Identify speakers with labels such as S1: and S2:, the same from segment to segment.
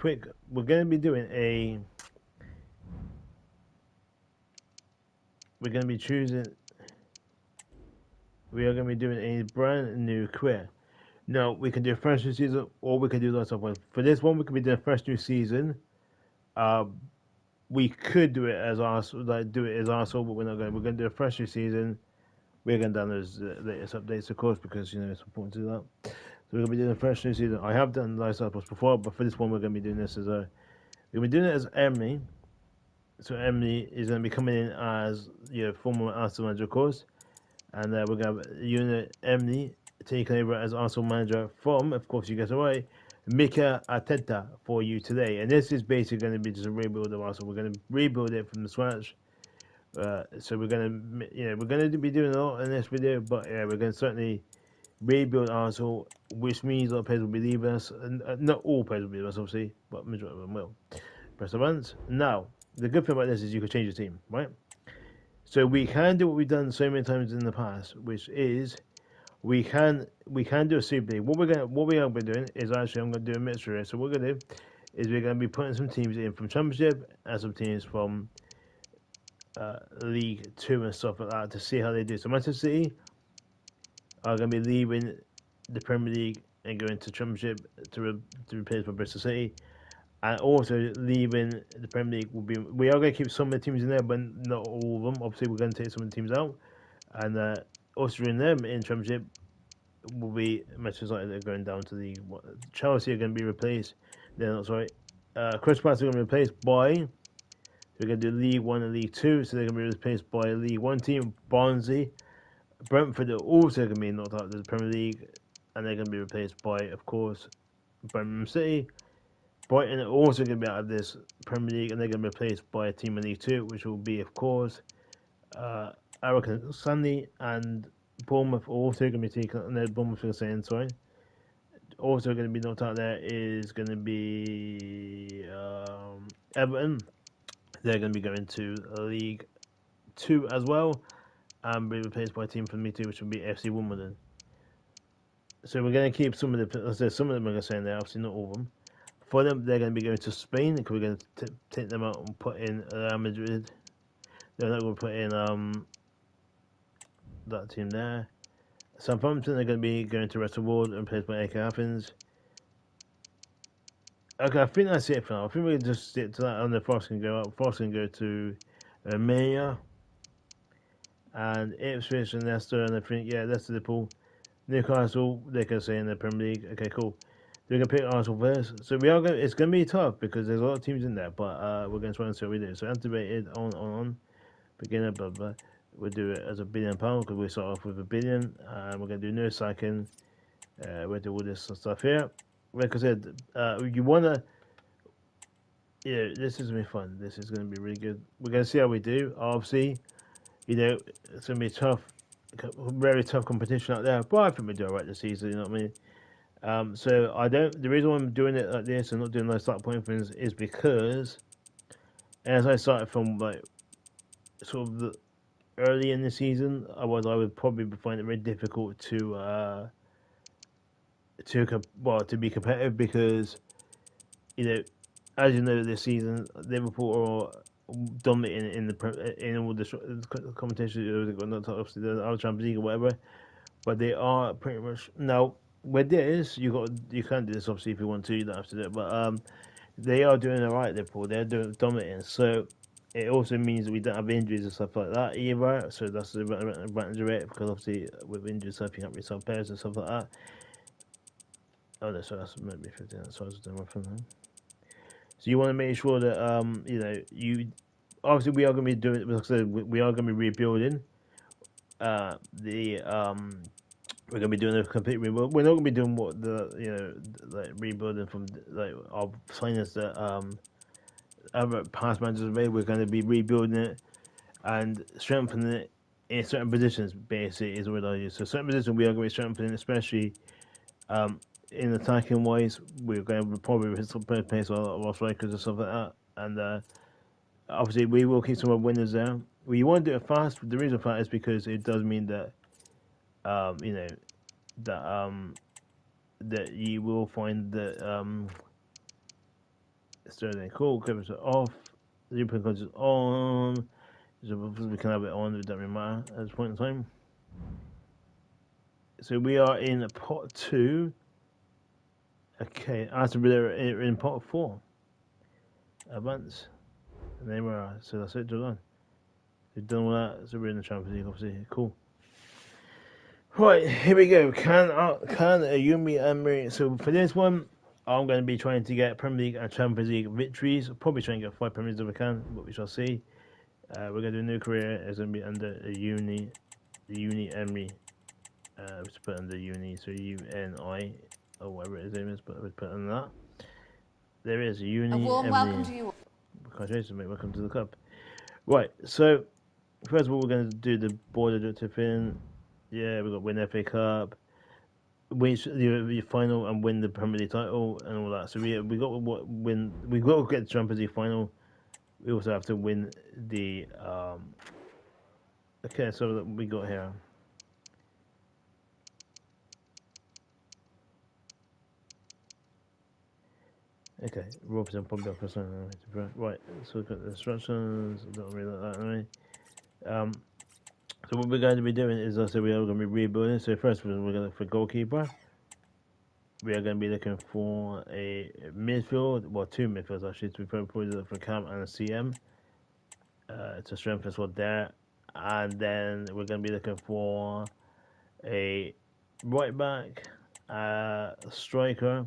S1: quick. We're going to be doing a. We're going to be choosing. We are going to be doing a brand new career. No, we can do a fresh new season, or we can do lots of ones. For this one, we can be doing a fresh new season. Uh, we could do it as Arsenal, but we're not going. We're going to do a fresh new season. We're going to download the latest updates, of course, because it's important to do that. So we're going to be doing a fresh new season. I have done lifestyle posts before, but for this one, we're going to be doing this as a. We're going to be doing it as Emily. So Emily is going to be coming in as former Arsenal manager, of course, and we're going to have unit Emily taking over as Arsenal manager from, of course, you guess away, Mika Arteta for you today. And this is basically going to be just a rebuild of Arsenal. We're going to rebuild it from the scratch. So we're going to, we're going to be doing a lot in this video, but yeah, we're going to certainly rebuild Arsenal, which means a lot of players will be leaving us. And, not all players will be leaving us, obviously, but majority of them will. Press the buttons. Now, the good thing about this is you can change your team, right? So we can do what we've done so many times in the past, which is we can do a super league. What we are going to be doing is actually I'm going to do a mixture here. So what we're going to do is we're going to be putting some teams in from Championship and some teams from League Two and stuff like that to see how they do. So Manchester City are going to be leaving the Premier League and going to Championship to replace by Bristol City. And also leaving the Premier League will be. We are going to keep some of the teams in there, but not all of them. Obviously, we're going to take some of the teams out, and also in them in Championship will be matches like they're going down to the Chelsea are going to be replaced. They're not sorry. Crystal Palace are going to be replaced by. We're going to do League One and League Two, so they're going to be replaced by a League One team. Barnsley, Brentford are also going to be knocked out of the Premier League, and they're going to be replaced by, of course, Birmingham City. Brighton are also going to be out of this Premier League, and they're going to be replaced by a team in League Two, which will be, of course, Arakan Sunday, and Bournemouth are also going to be taken. And then Bournemouth are saying sorry. Also going to be knocked out there is going to be Everton. They're going to be going to League Two as well, and be replaced by a team from League Two, which will be FC Wimbledon. So we're going to keep some of the. Some of them are going to say in there, obviously not all of them. For them, they're going to be going to Spain because we're going to take them out and put in Real Madrid. They're not going to put in that team there. Southampton are going to be going to the rest of the world and replaced by AK Athens. Okay, I think that's it for now. I think we can just stick to that. And the Forest can go out. Forest can go to Maya and Ipswich and Leicester. And I think Leicester, Liverpool, Newcastle. They can stay in the Premier League. Okay, cool. We're gonna pick Arsenal first. So we are going. It's gonna be tough because there's a lot of teams in there, but we're gonna try and see what we do. So activated on beginner, blah blah. We'll do it as a £1 billion because we start off with a billion. We're gonna do no second. We'll do all this stuff here. Like I said, you wanna. Yeah, this is gonna be fun. This is gonna be really good. We're gonna see how we do. Obviously, it's gonna be tough, very tough competition out there. But I think we do alright this season. You know what I mean? So I don't. The reason why I'm doing it like this and not doing those start point things is because as I started from like sort of the early in the season, otherwise I would probably find it very difficult to be competitive because as you know this season Liverpool are dominating in all the competitions. They've got not obviously the other Champions League or whatever, but they are pretty much now. With this, you can do this obviously if you want to. You don't have to do it, but they are doing alright. Liverpool, they're doing dominating. So it also means that we don't have injuries and stuff like that either. So that's the advantage of it because obviously with injuries, stuff you can't really sell players and stuff like that. Oh no, so that's maybe 15. So I was doing my phone now. So you want to make sure that you obviously we are going to be doing. Like I said, we are going to be rebuilding the we're gonna be doing a complete rebuild. We're not gonna be doing what like rebuilding from like our signings that other past managers have made. We're gonna be rebuilding it and strengthening it in certain positions. Basically, is what I use. So certain positions we are gonna be strengthening, especially in attacking wise. We're going to probably replace a lot of our strikers and stuff like that. And obviously, we will keep some of our winners there. We want to do it fast. The reason for that is because it does mean that that that you will find that Sterling, cool. Clippers are off. The European coach is on. So we can have it on. It doesn't really matter at this point in time. So we are in pot 2. Okay, Aston Villa are in pot 4. Advance. And there we are. So that's it, done. We've done all that. So we're in the Champions League, obviously. Cool. Right, here we go. Can Ayumi Emery. So for this one, I'm going to be trying to get Premier League and Champions League victories. I'll probably try and get 5 Premier Leagues if I can, but we shall see. We're going to do a new career. It's going to be under a Uni Emery. Let's put under Uni, so UNI, or whatever his name is, but we'll put under that. There is a Uni Emery.
S2: A warm welcome to you.
S1: Congratulations, mate. Welcome to the club. Right, so first of all, we're going to do the board objective thing. Yeah, we've got win FA Cup, win the final, and win the Premier League title, and all that. So we got to win. We got to get the Champions League final. We also have to win the. Okay, so that we got here. Okay, Robson probably off right. So we've got the instructions. Don't really like that anyway. So what we're going to be doing is, I said, we are going to be rebuilding. So first, we're going to look for goalkeeper. We are going to be looking for a midfield, well, 2 midfields actually. So we probably look for Cam and a CM to strengthen squad there. And then we're going to be looking for a right back, striker.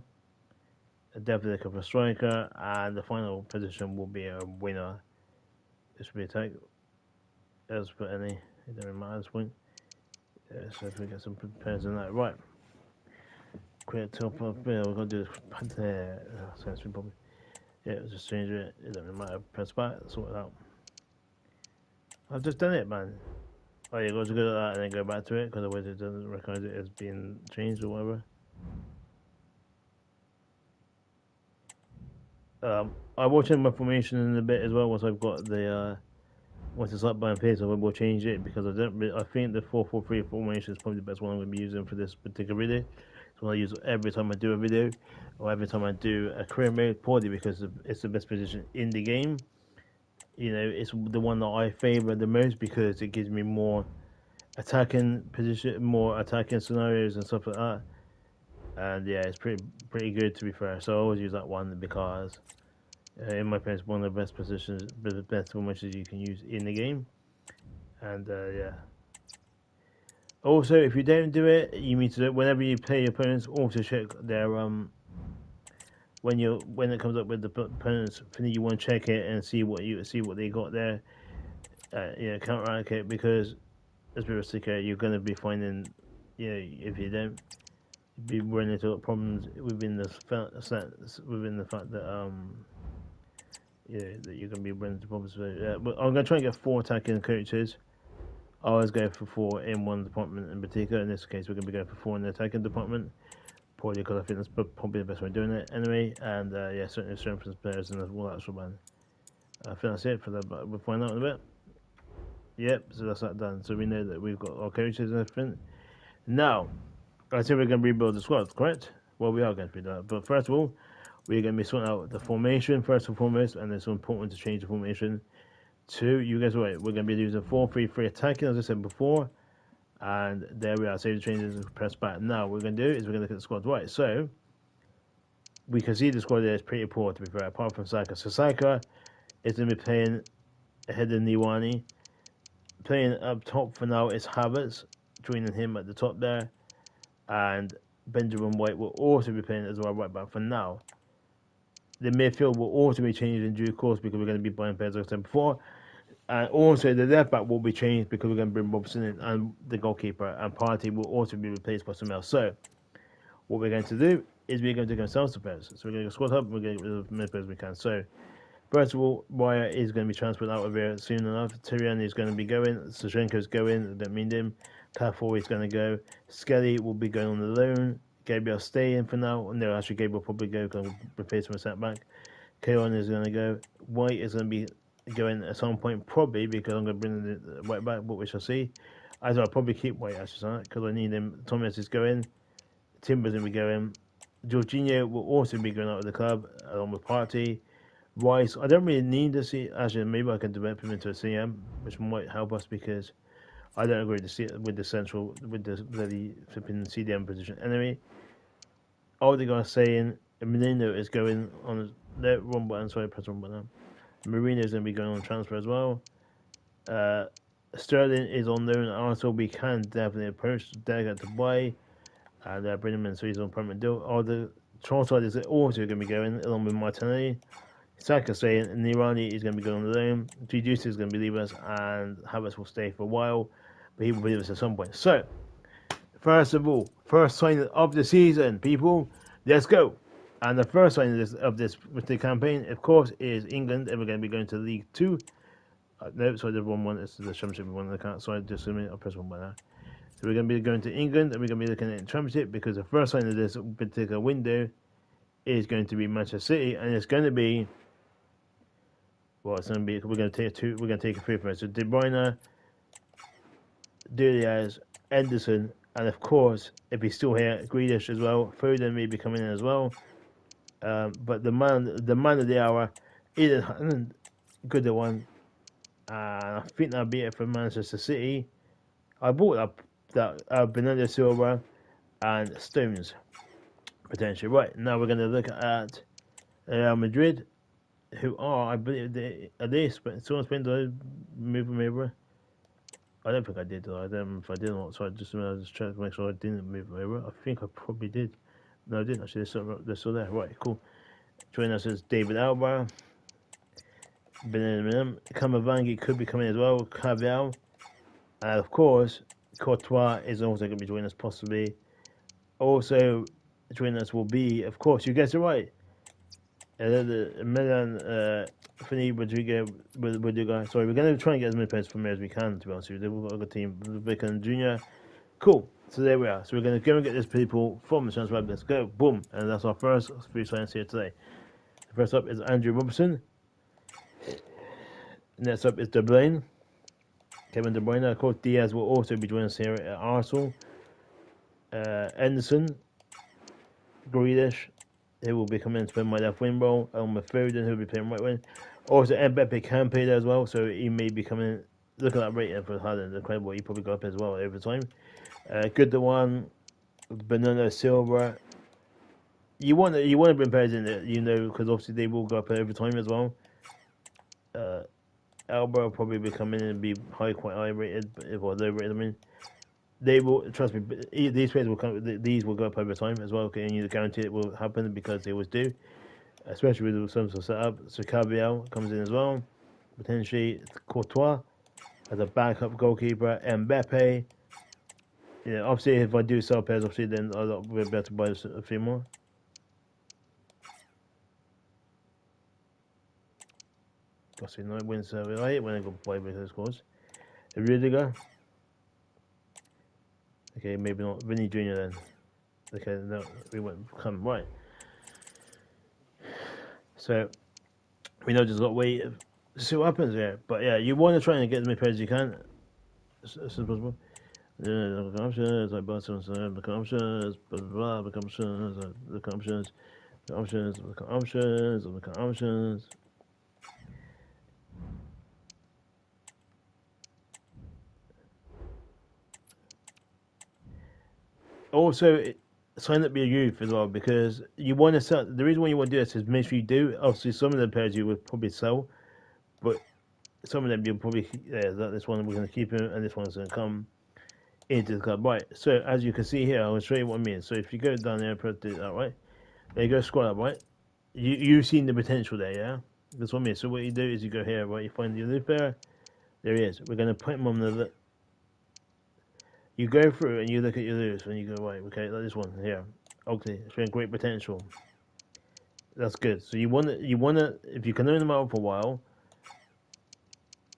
S1: Definitely looking for a striker, and the final position will be a winner. This will be a tag. Let's put any. It doesn't matter at this point. Yeah, so if we get some pairs in that, right. Quick top up. Yeah, we're gonna do this. Sounds probably. Yeah, let's just change it. It doesn't matter. Press back. Sort it out. I've just done it, man. Oh, yeah, go to go to that and then go back to it, because otherwise it doesn't recognize it as being changed or whatever. I'll watch my formation in a bit as well once I've got the once it's up by pace. I will change it because I think the 4-4-3 formation is probably the best one I'm going to be using for this particular video. It's one I use every time I do a video or every time I do a career mode, probably because it's the best position in the game. You know, it's the one that I favor the most because it gives me more attacking position, more attacking scenarios and stuff like that. And yeah, it's pretty good to be fair. So I always use that one because, in my opinion, it's one of the best positions, the best formations you can use in the game. And yeah. Also, if you don't do it, you need to do it whenever you play your opponents. Also check their when it comes up with the opponents, you want to check it and see what they got there. Counteract it, because as we were saying, you're going to be finding, if you don't, be running into problems within the fact that that you're going to be running into problems. But I'm going to try and get 4 attacking coaches. I always go for 4 in one department in particular. In this case, we're going to be going for 4 in the attacking department, probably because I think that's probably the best way of doing it anyway. And yeah, certainly strengthens players and all that sort of man. I think that's it for that, but we'll find out in a bit. Yep, so that's that done. So we know that we've got our coaches and everything. Now, I said we're going to rebuild the squad, correct? Well, we are going to do that. But first of all, we're going to be sorting out the formation first and foremost, and it's so important to change the formation to, you guys right, we're going to be using 4-3-3 attacking, as I said before. And there we are, save the changes and press back. Now, what we're going to do is we're going to look at the squad. Right, so we can see the squad there is pretty poor, to be fair, apart from Saka. So Saka is going to be playing ahead of Niwani. Playing up top for now is Havertz, joining him at the top there. And Benjamin White will also be playing as well right back for now. The midfield will also be changed in due course because we're going to be buying players, like I said before. And also the left back will be changed because we're going to bring Robson in, and the goalkeeper and Partey will also be replaced by someone else. So what we're going to do is we're going to go ourselves to players. So we're going to go squad up and we're going to get rid of as many players as we can. So first of all, Raya is going to be transferred out of here soon enough. Tyrion is going to be going. Sashenko is going. I don't mean him. Cafor is going to go. Skelly will be going on the loan. Gabriel staying for now. No, actually, Gabriel will probably go because I'm replaced him a set back. Keon is going to go. White is going to be going at some point, probably because I'm going to bring the White back, but we shall see. As I'll probably keep White actually, because I need him. Thomas is going. Timber's going to be going. Jorginho will also be going out of the club along with Partey. Rice, I don't really need to see. Actually, maybe I can develop him into a CM, which might help us because I don't agree with the central with the bloody flipping CDM position. Anyway, all the guys saying Menino is going on the wrong button. Sorry, press wrong button. Marino is going to be going on transfer as well. Uh, Sterling is on loan at Arsenal. We can definitely approach Delegate to buy and bring him in so he's on permanent deal. All the transfer is also going to be going along with Martinelli. Saka saying Nirani is going to be going on the loan. Juice is going to be leaving us, and Havertz will stay for a while, but he will leave us at some point. So, first of all, first sign of the season, people, let's go. And the first sign of this with the campaign, of course, is England, and we're going to be going to League Two. No, sorry, the wrong one. It's the Championship one. I can't. Sorry, just a minute. I'll press one by now. So we're going to be going to England, and we're going to be looking at the Championship because the first sign of this particular window is going to be Manchester City, and it's going to be. Well, it's going to be. We're going to take two. We're going to take a three from it. So De Bruyne, Diaz, Henderson, and of course, if he's still here, Grealish as well. Foden may be coming in as well. But the man of the hour, Eden, good one. And I think that'll be it for Manchester City. I bought up that Bernardo Silva and Stones potentially. Right, now we're going to look at Real Madrid, who are, I believe, someone spent the move them over. I don't think I did. I don't know if I did or not. So I just tried to make sure I didn't move them over. I think I probably did. No, I didn't actually. They're still there. Right, cool. Joining us is David Alba. Camavinga could be coming as well. Cavill. And of course, Courtois is also going to be joining us possibly. Also joining us will be, of course, you guessed it right. Milan Fini Rodrigo. Sorry, we're going to try and get as many players from there as we can, to be honest with you. We've got a good team. Beckham Jr. Cool. So there we are. So we're going to go and get these people from the transfer. Let's go. Boom. And that's our first three signs here today. First up is Andrew Robertson. Next up is De Bruyne. Kevin De Bruyne. Of course, Diaz will also be joining us here at Arsenal. Henderson. Grealish. He will be coming in to play my left wing role. Foden, who will be playing right wing. Also, Mbappe can play there as well, so he may be coming in. Look at that rating for Haaland. Incredible. He probably got up as well over time. Good the one. Bernardo Silva. You want to bring players in there, because obviously they will go up over time as well. Alba will probably be coming in and be quite high rated, or low rated. I mean, they will, trust me. These players will come. These will go up over time as well. Okay, and you guarantee it will happen because they always do, especially with some sort of setup. So Cavill comes in as well. Potentially Courtois as a backup goalkeeper. Mbappe. Yeah, obviously if I do sell players, obviously then I'll be able to buy a few more. Obviously, no wins. I hate when I go buy with those scores. Rudiger. Okay, maybe not. Vinny Jr. then. Okay, no, we won't come right. So we know just got to wait to see what happens here. But yeah, you want to try and get as many players as you can as soon as possible. The options, like buttons, the options, blah blah blah, the options, the options, the options, the options, the options. Also, sign up your youth as well because you want to sell. The reason why you want to do this is make sure you do. Obviously, some of the players you would probably sell, but some of them you'll probably this one we're going to keep him, and this one's going to come into the club. Right. So as you can see here, I'll show you what I mean. So if you go down there and put it that right, there you go, scroll up, right. You've seen the potential there, yeah. That's what I mean. So what you do is you go here, right. You find your youth player. There he is. We're going to put him on the. You go through and you look at your lose and you go, right, okay, like this one here. Okay, showing great potential. That's good. So you want to, if you can learn them out for a while,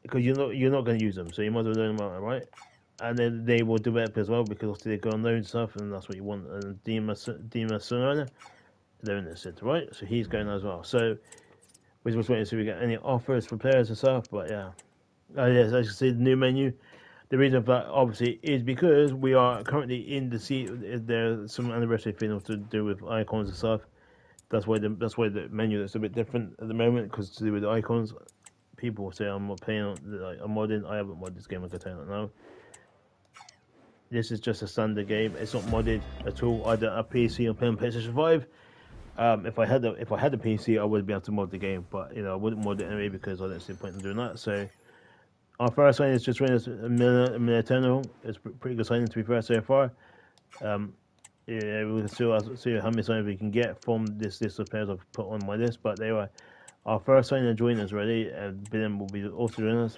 S1: because you're not going to use them, so you might as well learn them out, right? And then they will develop as well because they go on loan stuff, and that's what you want. And Dima Sonana, they're in this, right? So he's going as well. So we're just waiting to see if we get any offers for players and stuff. But yeah, yes, as you see, the new menu. The reason for that, obviously, is because we are currently in the seat. There's some anniversary things to do with icons and stuff. that's why the menu is a bit different at the moment, because to do with the icons. People say I'm not playing, like, I'm modding. I haven't modded this game, I can tell you now. This is just a standard game. It's not modded at all. I don't have PC. I'm playing PlayStation 5. If I had a PC, I would be able to mod the game, but I wouldn't mod it anyway because I don't see the point in doing that. So our first sign is just running a Militano. It's pretty good signing, to be fair, so far. Yeah, we can see how many signs we can get from this list of players I've put on my list. But they were our first sign and join us already, and Bill will be also joining us.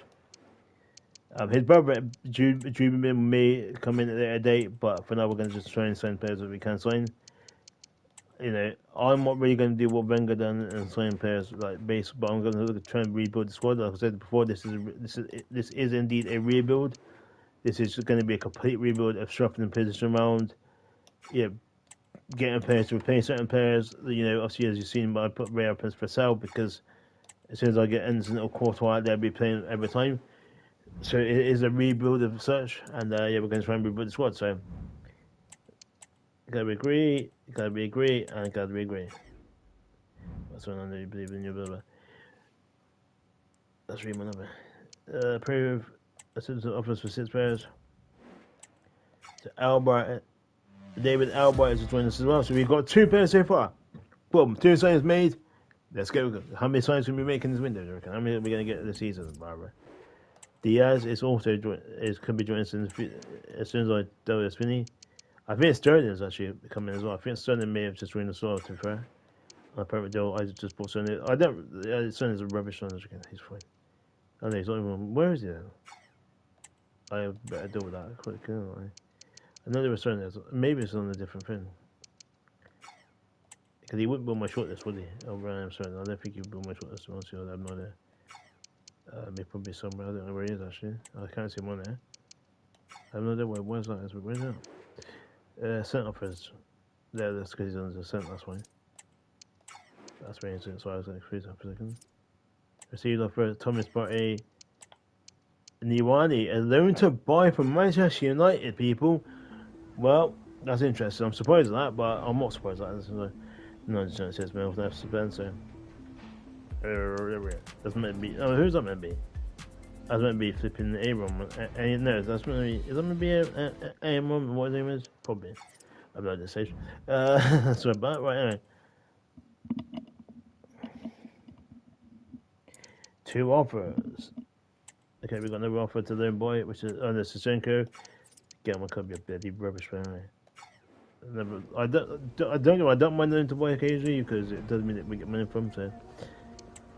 S1: His brother Jude may come in at a later date, but for now we're going to just try and sign players that we can sign. I'm not really going to do what Wenger done and sign players like base, but I'm going to try and rebuild the squad. Like I said before, this is indeed a rebuild. This is going to be a complete rebuild of shuffling position around. Yeah, getting players to replace certain players. Obviously, as you've seen, I put rare players for sale because as soon as I get Anderson or Courtois out there, I'll be playing every time. So it is a rebuild of such, and we're going to try and rebuild the squad. So gotta be agree, and gotta be agree. That's what I know you believe in your brother. Let's read my number. Approve assistant offers for 6 players. So David Albert is joining us as well. So we've got 2 players so far. Boom, 2 signs made. Let's go. How many signs can we make in this window, do you reckon? How many are we going to get this season, Barbara? Diaz is also could be joining us as soon as I do this Vinny. I think Sterling is actually coming as well. I think Sterling may have just joined us well, to be fair. I just bought Sterling. Sterling's a rubbish one. He's fine. Oh no, he's not even. Where is he then? I better deal with that quick, don't I? I know there was Sterling. Maybe it's on a different thing. Because he wouldn't build my shortlist, would he? Over Sterling. I don't think he would build my shortlist. Honestly, I have no idea. Maybe probably somewhere. I don't know where he is actually. I can't see him on there. I have no idea where's that. Where's that? Sent offers. There, that's because he's on the sent. That's why. That's where he's in. So I was going to freeze up for a second. Received offer Thomas Partey. Niwani, a loan to buy from Manchester United, people. Well, that's interesting. I'm surprised at that, but I'm not surprised at that. This is a non-chance man with FC Spencer. That's meant to be. Oh, who's that meant to be? That's meant to be flipping Abram. No, that's meant to be. Is that meant to be Abram? What his name is? Probably. I'm not this stage. So, but right anyway. 2 offers. Okay, we got another offer to the boy, which is under Sichenko. Again, one could be a bloody rubbish player. Anyway. I don't know. I don't mind them to buy occasionally because it does mean that we get money from. So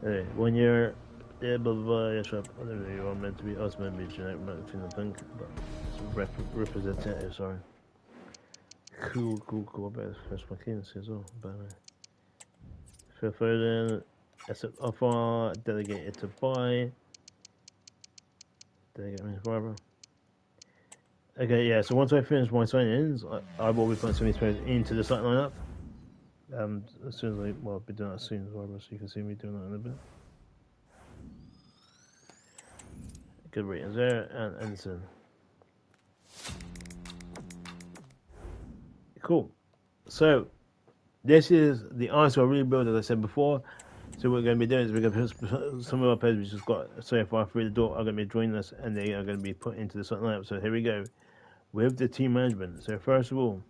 S1: anyway, 1 year. Yeah, blah blah blah. Yeah, sure. I don't know. You are meant to be. I was meant to be generic, I think, but it's representative. Sorry. Cool. I better first my keys as well. But Phil Foden. Accept offer. Delegated to buy. Delegate me forever. Okay, yeah. So once I finish my sign-ins, I will be putting some of these players into the starting lineup. As soon as I'll be doing that soon as well, so you can see me doing that in a bit. Good ratings there, and Anderson. Cool. So this is the Arsenal rebuild, as I said before. So what we're going to be doing is we're going to put some of our players we just got so far through the door are going to be joining us, and they are going to be put into the starting lineup. So here we go with the team management. So first of all,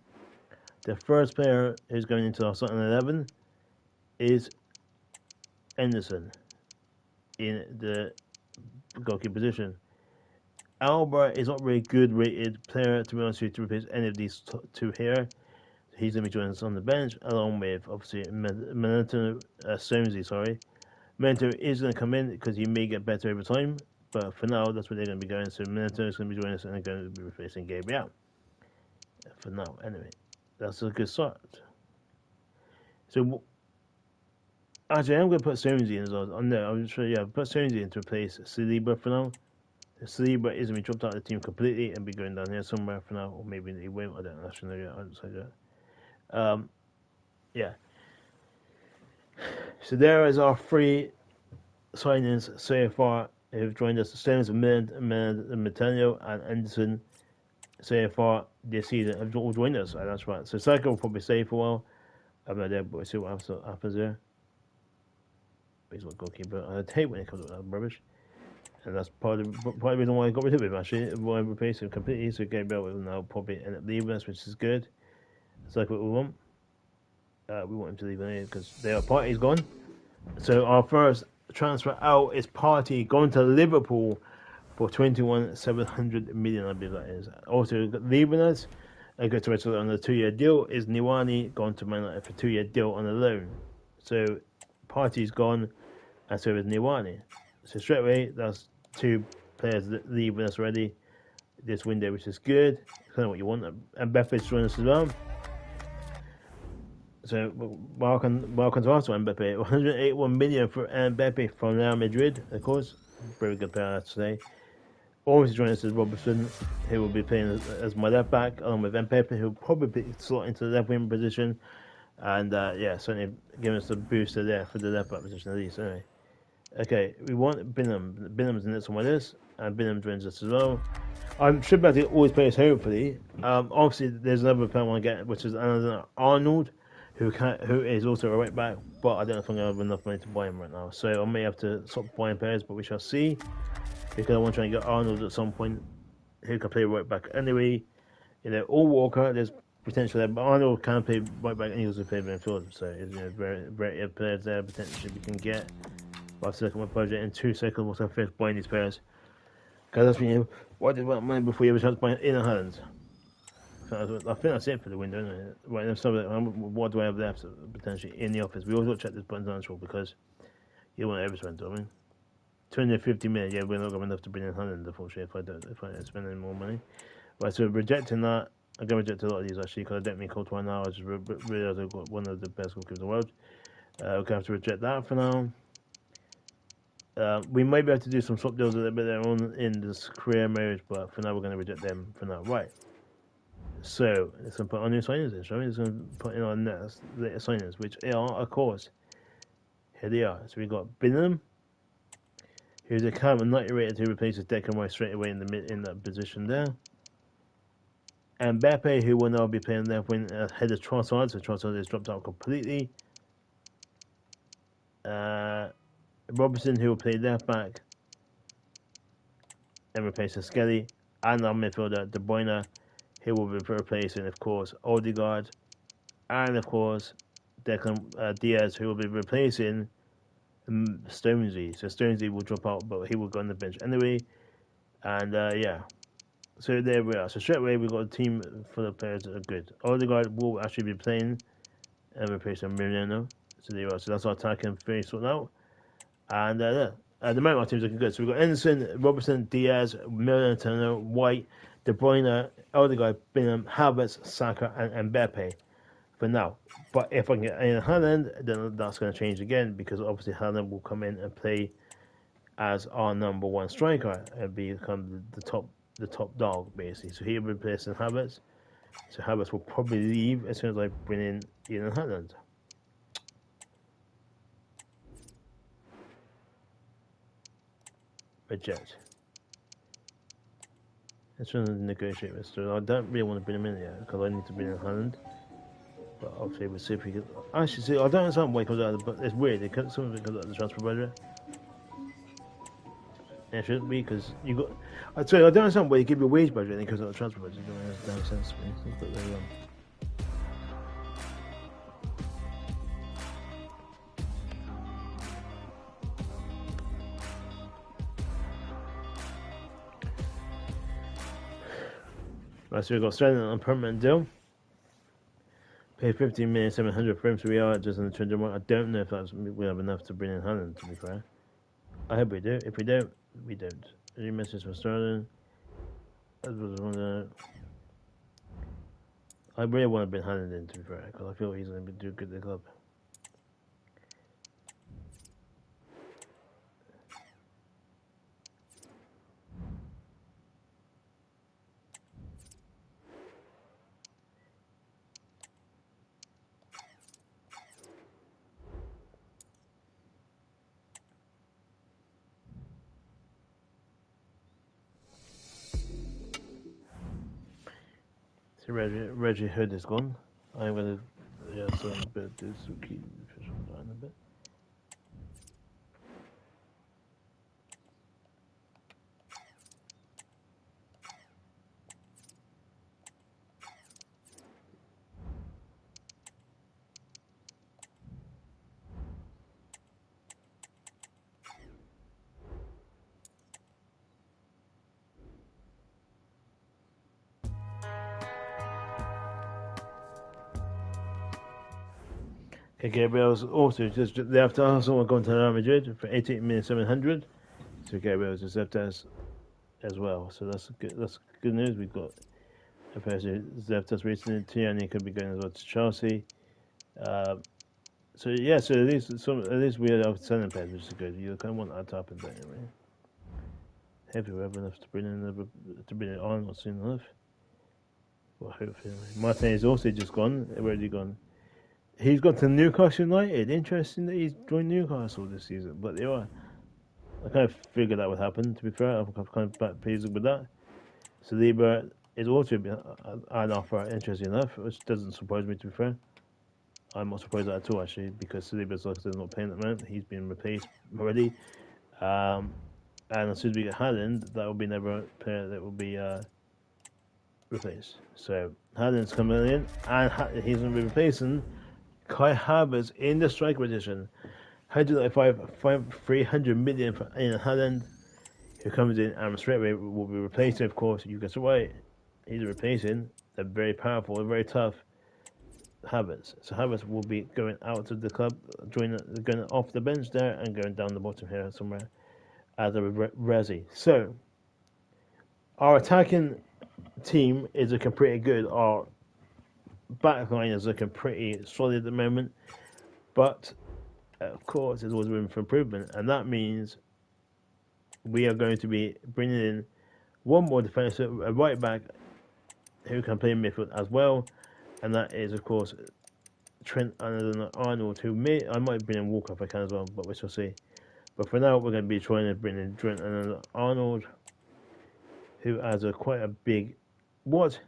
S1: the first player who's going into our starting 11 is Anderson in the goalkeeper position. Albert is not a very good rated player, to be honest with you, to replace any of these 2 here. He's going to be joining us on the bench, along with, obviously, Stonesy, sorry. Mento is going to come in because he may get better over time, but for now, that's where they're going to be going. So Mento is going to be joining us and they're going to be replacing Gabriel. For now, anyway. That's a good start. So, actually, I'm going to put Stonesy in as well. Oh, no, I'm sure, yeah, put Stonesy in to replace Saliba for now. Saliba is going to be dropped out of the team completely and be going down here somewhere for now, or maybe he won't. I don't actually know yet. I haven't decided yet. Yeah. So there is our 3 signings so far who've joined us. Stones, Matenio, and Anderson so far this season have all joined us. That's right. So Saka will probably stay for a while. I'm not there, but we'll see what happens there. But he's not goalkeeper. I hate when he comes up with that rubbish. And that's part of the reason why I got rid of him, actually. Why I replaced him completely. So Gabriel will now probably end up leaving us, which is good. It's like what we want. We want him to leave anyway because their party's gone. So our first transfer out is Party going to Liverpool for 21,700 million, I believe that is. Also leaving us, I go to Wrestler on a 2-year deal, is Niwani going to Man United for 2-year deal on a loan. So Party's gone, and so is Niwani. So straight away, that's 2 players leaving us already this window, which is good. Kind of what you want. And Mbappe's joining us as well. So welcome to Arsenal, Mbappe. 181 million for Mbappe from Real Madrid, of course. Very good player, I have to say. Also joining us is Robertson, who will be playing as my left back, along with Mbappe, who will probably slot into the left wing position. And yeah, certainly giving us a booster there for the left back position at least. Anyway, okay, we want Bingham. Bingham's the next one with us, and Bingham joins us as well. I'm sure about to always play us hopefully. Obviously, there's another player I want to get, which is Arnold, who is also a right back, but I don't know if I'm going to have enough money to buy him right now. So I may have to stop buying players, but we shall see. Because I want to try and get Arnold at some point, who can play right back anyway. Or Walker, there's potential there, but Arnold can play right back and he also play midfield. So very, very players there potentially we can get. But I'll select my budget in 2 seconds once I finish buying these players. Because that's when what did want money before you have a chance to buy in a hand. I think that's it for the window, isn't it? Right, what do I have left potentially in the office? We also check this button on because you want to overspend, don't we? 250 million, yeah, we're not going enough to bring in 100, unfortunately, if I don't spend any more money. Right, so rejecting that, I'm going to reject a lot of these actually, because I don't mean Courtois now, I just realised I've got one of the best goalkeepers in the world. We're going to have to reject that for now. We might be able to do some swap deals a little bit there on in this career mode, but for now we're going to reject them for now. Right. So, let's put our new signings in, shall we? Let's put in our next latest signings, which are, of course, here they are. So we've got Bingham, who's a carbon 90 rated who replaces Declan Rice straight away in that position there. And Mbappe, who will now be playing left wing ahead of Trossard, so Trossard has dropped out completely. Robertson, who will play left back and replaces Skelly. And our midfielder, De Bruyne, who will be replacing, of course, Odegaard. And, of course, Declan Diaz, who will be replacing Stonesy. So Stonesy will drop out, but he will go on the bench anyway. And yeah, so there we are. So straight away we've got a team full of players that are good. Odegaard will actually be playing and replacing Mariano. So there we are. So that's our attacking three sorted out. And yeah, at the moment our team's looking good. So we've got Anderson, Robertson, Diaz, Mariano, White, De Bruyne, Odegaard, Bingham, Havertz, Saka, and Mbappe for now. But if I can get in Haaland, then that's going to change again because obviously Haaland will come in and play as our number 1 striker and become the top dog basically. So he'll be replacing Havertz. So Havertz will probably leave as soon as I bring in Ian Haaland. Reject. Let's try to negotiate with Sterling. I don't really want to bring him in yet because I need to bring in Haaland. But obviously we'll see if we can. Actually, see, I don't understand why it comes out of the. But it's weird. Some of it comes out of the transfer budget. It shouldn't be because you got. I tell you, I don't understand why you give your wage budget and it comes out of the transfer budget. It doesn't make sense to me. It's very wrong. Right, so we've got Sterling on permanent deal. Pay 15,700,000 for him, so we are just in the 200 mark. I don't know if we have enough to bring in Haaland, to be fair. I hope we do. If we don't, we don't. Any message from Sterling? I really want to bring Haaland in, to be fair, because I feel he's going to do good at the club. So Reggie Hood is gone. I'm going to yeah, so a bit this will keep the official down a bit. Okay, Gabriel's also just left Arsenal going to Real Madrid for 18,700,000. So Gabriel's just left us as well. So that's good. That's good news. We've got a person who's left us recently. Tierney could be going as well to Chelsea. Uh, so yeah, so at least we are selling pairs, which is good. You kind of want that type of thing, right? Heavy we have enough to bring it on or soon enough. Well, hopefully, Martin is also just gone. Where has he gone? He's gone to Newcastle United. Interesting that he's joined Newcastle this season, but they are. I kind of figured that would happen. To be fair, I'm kind of pleased with that. Saliba is also an offer, interesting enough, which doesn't surprise me. To be fair, I'm not surprised at all actually, because Saliba's like I said, not paying at the moment. He's been replaced already, and as soon as we get Haaland, that will be another player that will be replaced. So Haaland's coming in, and he's going to be replacing Kai Havertz in the striker position. 300 million in Haaland, who comes in and straight away will be replacing, of course, you guess right, he's replacing the very powerful, very tough Havertz. So Havertz will be going out of the club, going off the bench there and going down the bottom here somewhere as a Resi. So our attacking team is looking pretty good. Our back line is looking pretty solid at the moment, but of course there's always room for improvement, and that means we are going to be bringing in one more defender, a right back who can play midfield as well, and that is of course Trent Arnold, who I might bring in Walker if I can as well, but we shall see. But for now, we're going to be trying to bring in Trent Arnold, who has quite a big. What?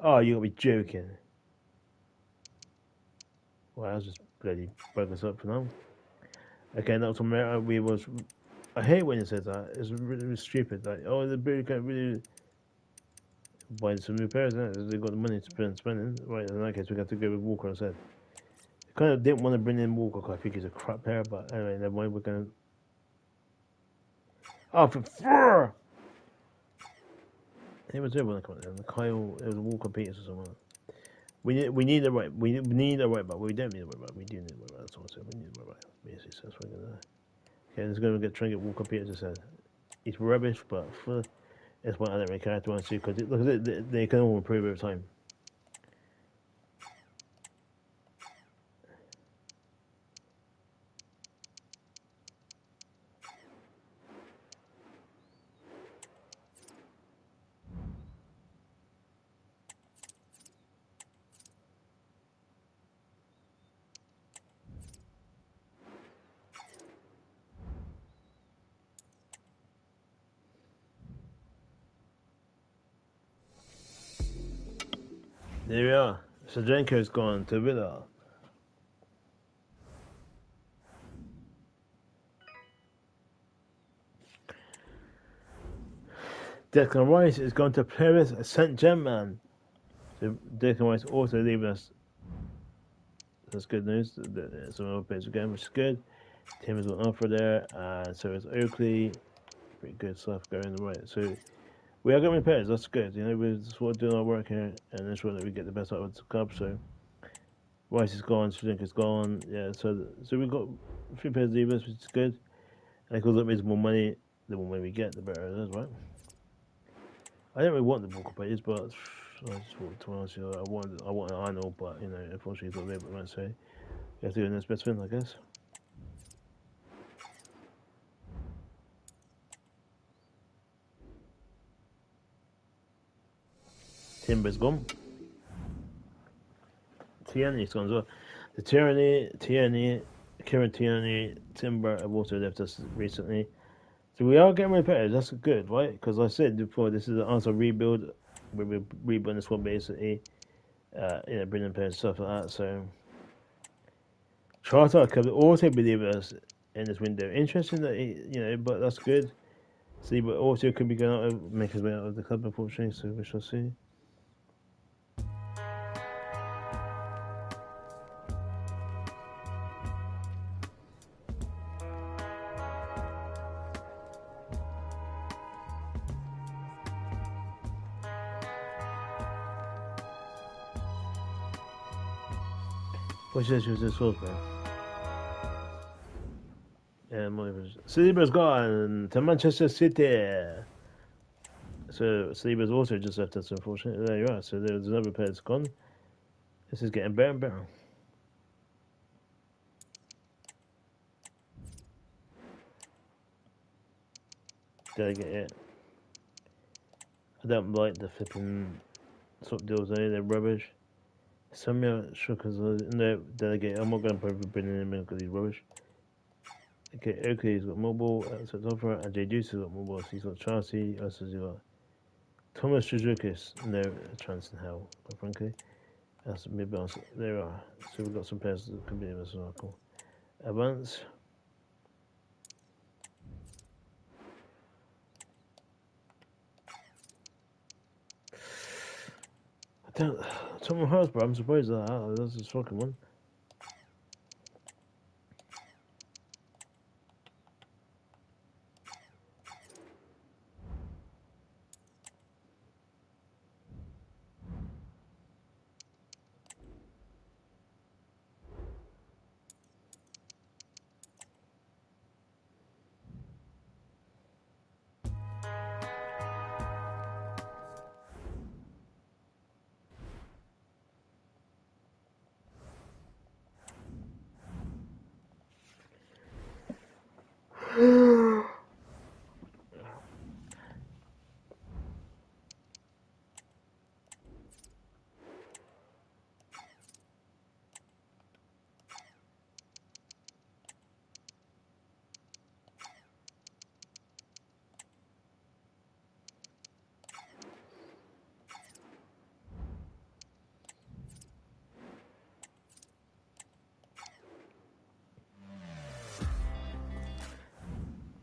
S1: Oh, you got to be joking. Well, I was just bloody broke us up for now. Okay, that's what we was. I hate when it says that. It's really stupid. Like, oh, the British can't really buy some new pairs. They've got the money to spending. Right, in that case, we got to go with Walker instead. I kind of didn't want to bring in Walker because I think he's a crap pair, but anyway, never mind. We're going to. Oh, for fur! It was there when I come in. Kyle, it was Walker Peters or someone. We need a right back. We don't need a right back. We do need a right back. That's what I said. We need a right back. Basically, so that's what we're gonna do. Okay, let's go and try and get Walker Peters. I said he's rubbish, but it's what I don't really care to see because look, they can all improve over time. There we are. Sadrenko's gone to Villa. Declan Rice is going to Paris Saint-Germain. So Declan Rice also leaving us. That's good news. Some other players again, which is good. Tim has got an offer there, and so is Oakley. Pretty good stuff going right. So we are getting pairs. That's good. You know, we're sort of doing our work here and ensure that we get the best out of the club. So Rice is gone, Shrink is gone. Yeah, so we've got 3 pairs of leavers, which is good. And of course, that means more money. The more money we get, the better it is, right? I don't really want the Walker players, but I just want to honest, I want an Arnold, but you know, unfortunately, he's not there. But so you have to do the next best thing, I guess. Timber's gone. Tierney's gone as well. The Tierney, Kieran Tierney, Timber have also left us recently. So we are getting repairs. That's good, right? Because I said before, this is an answer rebuild. We're rebuilding this one basically. bringing players stuff like that. So Charter could also be with us in this window. Interesting that but that's good. See, but also could be going out and make his way out of the club, unfortunately. So we shall see. Which is this was, bro. Yeah, Saliba's gone to Manchester City. So Saliba's also just left us, unfortunately. There you are. So there's another player that's gone. This is getting better and better. Delegate it. I don't like the flipping swap deals, they're rubbish. Samuel Shukas, no, delegate. I'm not going to bring him in because he's rubbish. Okay, Oakley's got mobile, so it's offer, and Jay Deuce has got mobile, so he's got Chelsea, also he's got Thomas Suzuki, no chance in hell, quite frankly. That's mid bounce. There are. So we've got some players that can be in this article. Advance. I don't. Someone has, bro. I'm surprised at that. That's a fucking one.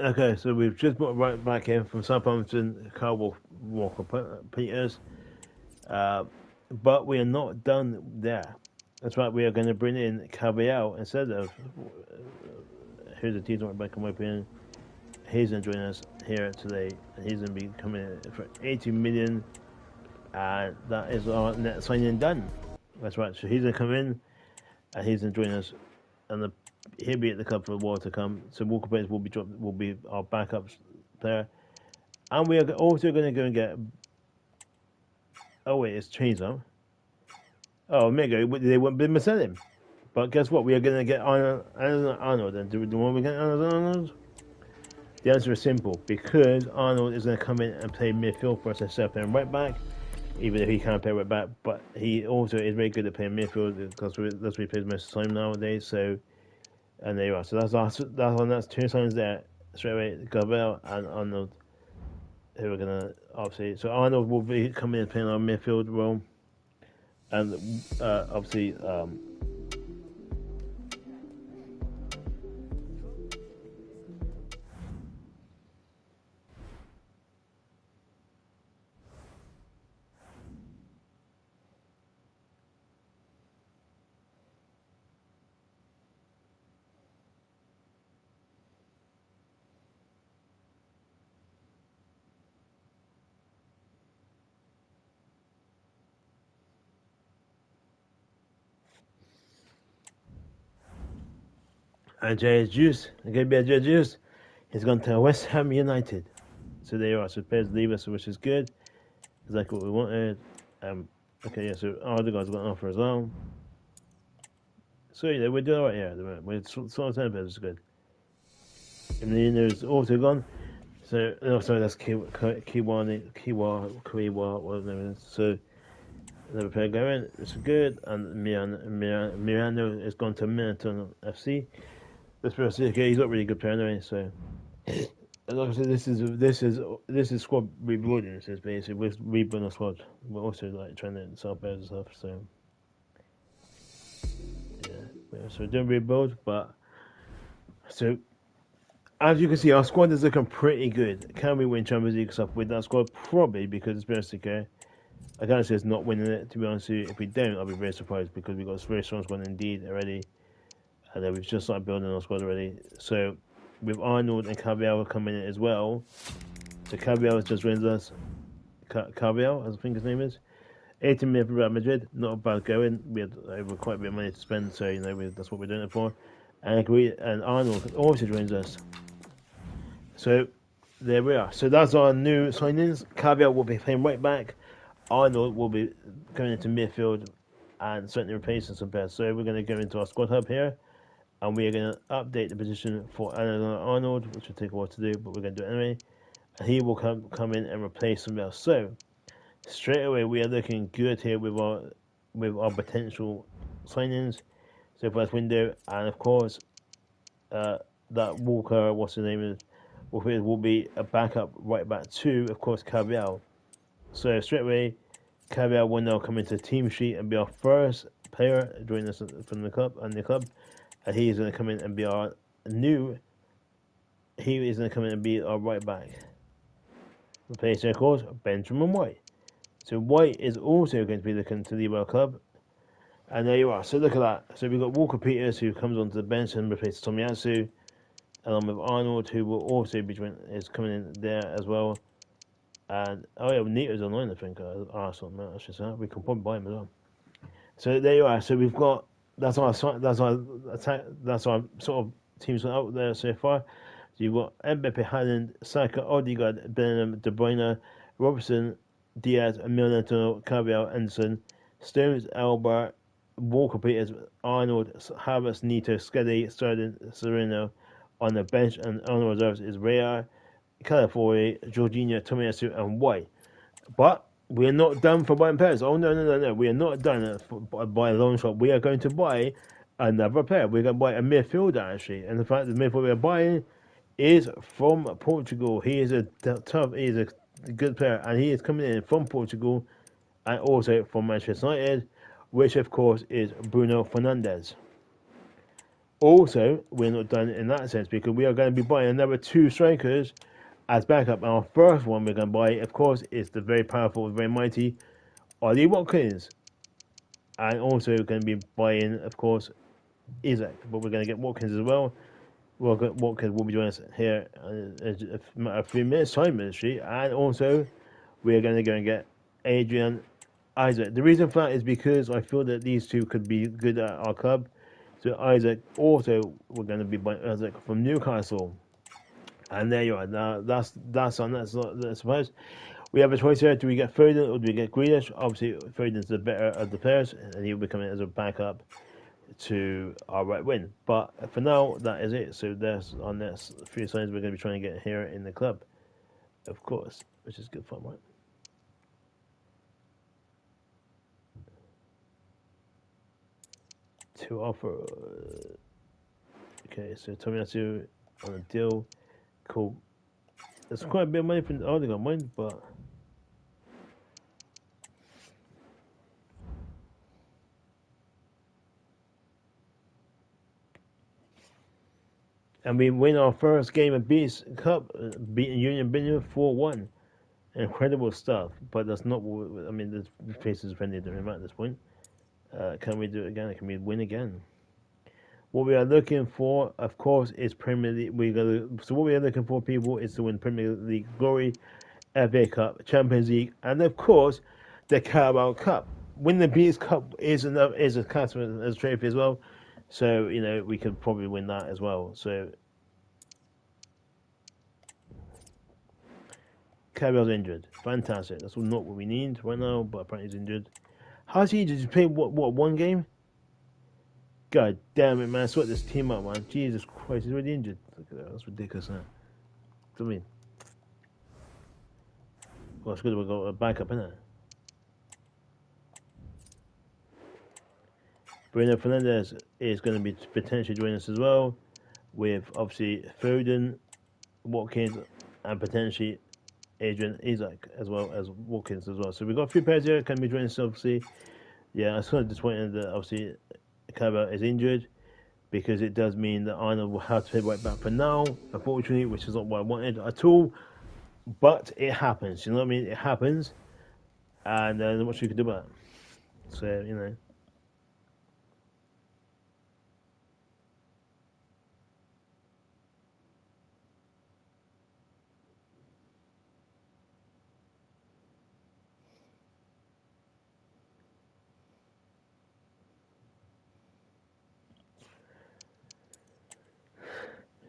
S1: Okay, so we've just brought right back in from Southampton, Carl Walker Peters. But we are not done there. That's right, we are going to bring in Caballero instead of who's the team right back in my opinion. He's going to join us here today, and he's going to be coming in for 80 million, and that is our net signing done. That's right, so he's going to come in, and he's going to join us, and he'll be at the club for a while to come. So Walker Peters will be our backup player, and we are also going to go and get. Oh wait, it's changed now. Oh, Mego, they won't be selling him. But guess what? We are going to get Arnold. And do we want to get Arnold? The answer is simple. Because Arnold is going to come in and play midfield for us instead of playing right back, even if he can't play right back. But he also is very good at playing midfield because that's what he plays most of the time nowadays. So, and there you are. So that's two signs there straight away. Gabriel and Arnold, who are going to obviously. So Arnold will be coming in and playing our midfield role. And obviously, and Jay Juice, Gabriel Juice, he's gone to West Ham United. So there you are. So players leave us, which is good. Exactly what we wanted. Okay, yeah. So other guys got an offer as well. So yeah, we're doing alright here at the moment. We're sort of players is good. And then there's also gone. So sorry, that's Kiwa, whatever it is. So another player going, it's good. And Miranda has gone to Milton FC. This person, okay, he's not really good player anyway. So, like I said, this is squad rebuilding. This is basically we're rebuilding a squad. We're also like trying to sell players and stuff. So So we're doing rebuild, but so as you can see, our squad is looking pretty good. Can we win Champions League stuff with that squad? Probably, because it's realistic. I can't say it's not winning it, to be honest with you. If we don't, I'll be very surprised because we've got a very strong squad indeed already. And we've just started building our squad already. So, with Arnold and Caballero coming in as well. So, Caballero has just joined us. Caballero, I think his name is. 18 million for Real Madrid. Not a bad going. We had over quite a bit of money to spend, so, that's what we're doing it for. And Arnold also joins us. So, there we are. So, that's our new signings. Caballero will be playing right back. Arnold will be going into midfield and certainly replacing some players. So we're going to go into our squad hub here, and we are going to update the position for Arnold, which will take a while to do, but we're going to do it anyway. And he will come in and replace somebody else. So straight away, we are looking good here with our potential signings. So first window, and of course, that Walker, what's his name is, will be a backup right back to, of course, Caballero. So straight away, Caballero will now come into the team sheet and be our first player joining us from the club, and he is going to come in and be our He is going to come in and be our right back. Replacing, of course, Benjamin White. So White is also going to be looking to leave our club, and there you are. So look at that. So we've got Walker Peters, who comes onto the bench and replaces Tomiyasu, along with Arnold, who will also be coming in there as well. And Nito's online, I think. Arsenal, no, I should say. We can probably buy him as well. So there you are. So we've got that's our sort of teams out there so far. So you've got Mbappe, Haaland, Saka, Odegaard, Bellingham, De Bruyne, Robertson, Diaz, Milner, Caballero, Anderson, Stones, Alba, Walker Peters, Arnold, Havertz, Nito, Skedy, Sterling, Sereno on the bench, and on the reserves is Rea, Calafiori, Jorginho, Tomiyasu, and White. But we are not done for buying players. Oh, no. We are not done by a long shot. We are going to buy another player. We're going to buy a midfielder, actually. And the fact that the midfielder we are buying is from Portugal. He is a good player, and he is coming in from Portugal and also from Manchester United, which, of course, is Bruno Fernandes. Also, we're not done in that sense because we are going to be buying another 2 strikers as backup. Our first one we're going to buy, of course, is the very powerful, very mighty Ollie Watkins. And also going to be buying, of course, Isaac. But we're going to get Watkins as well. Watkins will be joining us here in a few minutes' time, actually. And also, we're going to go and get Adrian Isaac. The reason for that is because I feel that these two could be good at our club. So Isaac, also, we're going to be buying Isaac from Newcastle. And there you are. Now that's on that. I suppose we have a choice here. Do we get Foden or do we get Grealish? Obviously, Foden's the better of the players, and he'll be coming as a backup to our right wing. But for now, that is it. So there's our next 3 signs we're going to be trying to get here in the club, of course, which is good fun, right? To offer. Okay, so Tomiyasu on a deal. Cool. It's quite a bit of money from Odegaard, mind, but and we win our first game of Beast Cup, beating Union Berlin 4-1. Incredible stuff, but that's not what I mean. The place is friendly to him at this point. Can we do it again? Can we win again? What we are looking for, of course, is Premier League. So what we are looking for, people, is to win Premier League glory, FA Cup, Champions League, and of course, the Carabao Cup. Winning the Beast Cup is a classified as a trophy as well. So we could probably win that as well. So Carabal's injured. Fantastic. That's not what we need right now, but apparently he's injured. How's he injured? Did he play what 1 game? God damn it, man. Sort this team out, man. Jesus Christ, he's already injured. Look at that. That's ridiculous, man. What do you mean? Well, it's good we've got a backup, isn't it? Bruno Fernandes is going to be potentially joining us as well, with obviously Foden, Watkins, and potentially Adrian Isaac as well as Watkins as well. So we've got a few players here can be joining us, obviously. Yeah, it's kind of disappointing that obviously Caballero is injured. because it does mean that Arnold will have to pay right back for now, unfortunately, which is not what I wanted at all. But it happens, you know what I mean? It happens, and there's much you can do about it. So, you know.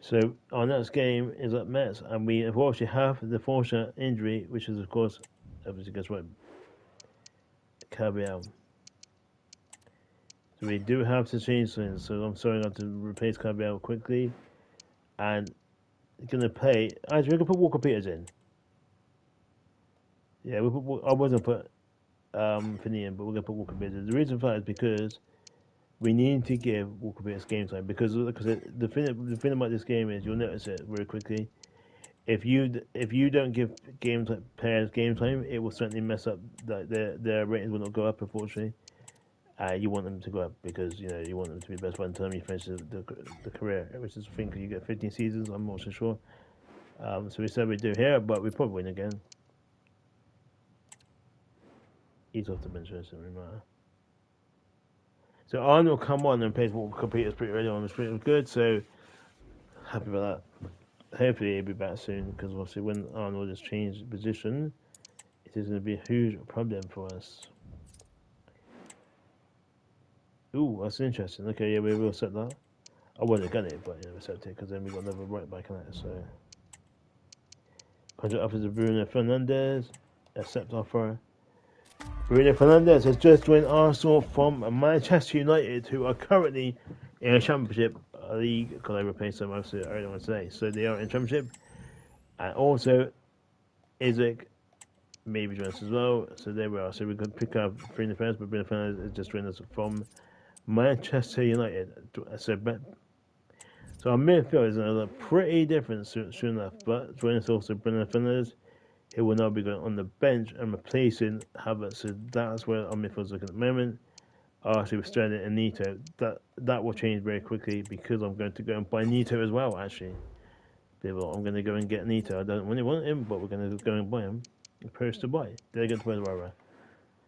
S1: So our next game is at Mets, and we unfortunately have the fortunate injury, which is of course, obviously, guess what, Cavill. So we do have to change things. So I'm sorry, I have to replace Cavill quickly, and gonna play. Actually, we can put Walker Peters in. Yeah, I wasn't put Finney in, but we're gonna put Walker Peters in. The reason for that is because we need to give Walker Peters game time because the thing about this game is you'll notice it very quickly. If you don't give players game time, it will certainly mess up. Their ratings will not go up. Unfortunately, you want them to go up because you want them to be best by the time you finish the career, which is I think you get 15 seasons. I'm not so sure. So we said we do here, but we probably win again. He's off the bench, so it doesn't really matter. So Arnold come on and plays what competitors pretty early on. It was good. So happy about that. Hopefully he'll be back soon because obviously when Arnold has changed position, it is going to be a huge problem for us. Ooh, that's interesting. Okay, yeah, we will set that. I wouldn't have got it, but we set it because then we got another right back on it. So contract offers of Bruno Fernandes. Accept offer. Bruno Fernandes has just joined Arsenal from Manchester United, who are currently in a Championship league because I replaced them obviously earlier on today. So they are in Championship, and also Isaac maybe join us as well. So there we are. So we could pick up Bruno Fernandes, but Bruno Fernandes has just joined us from Manchester United. So our midfield is another pretty different soon enough. But joining us also Bruno Fernandes, who will now be going on the bench and replacing Havertz. So that's where our midfield is looking at the moment. Actually, with Sterling and Nito, that will change very quickly because I'm going to go and buy Nito as well. Actually, I'm going to go and get Nito. I don't really want him, but we're going to go and buy him. Purse to buy. They get to buy the Rara.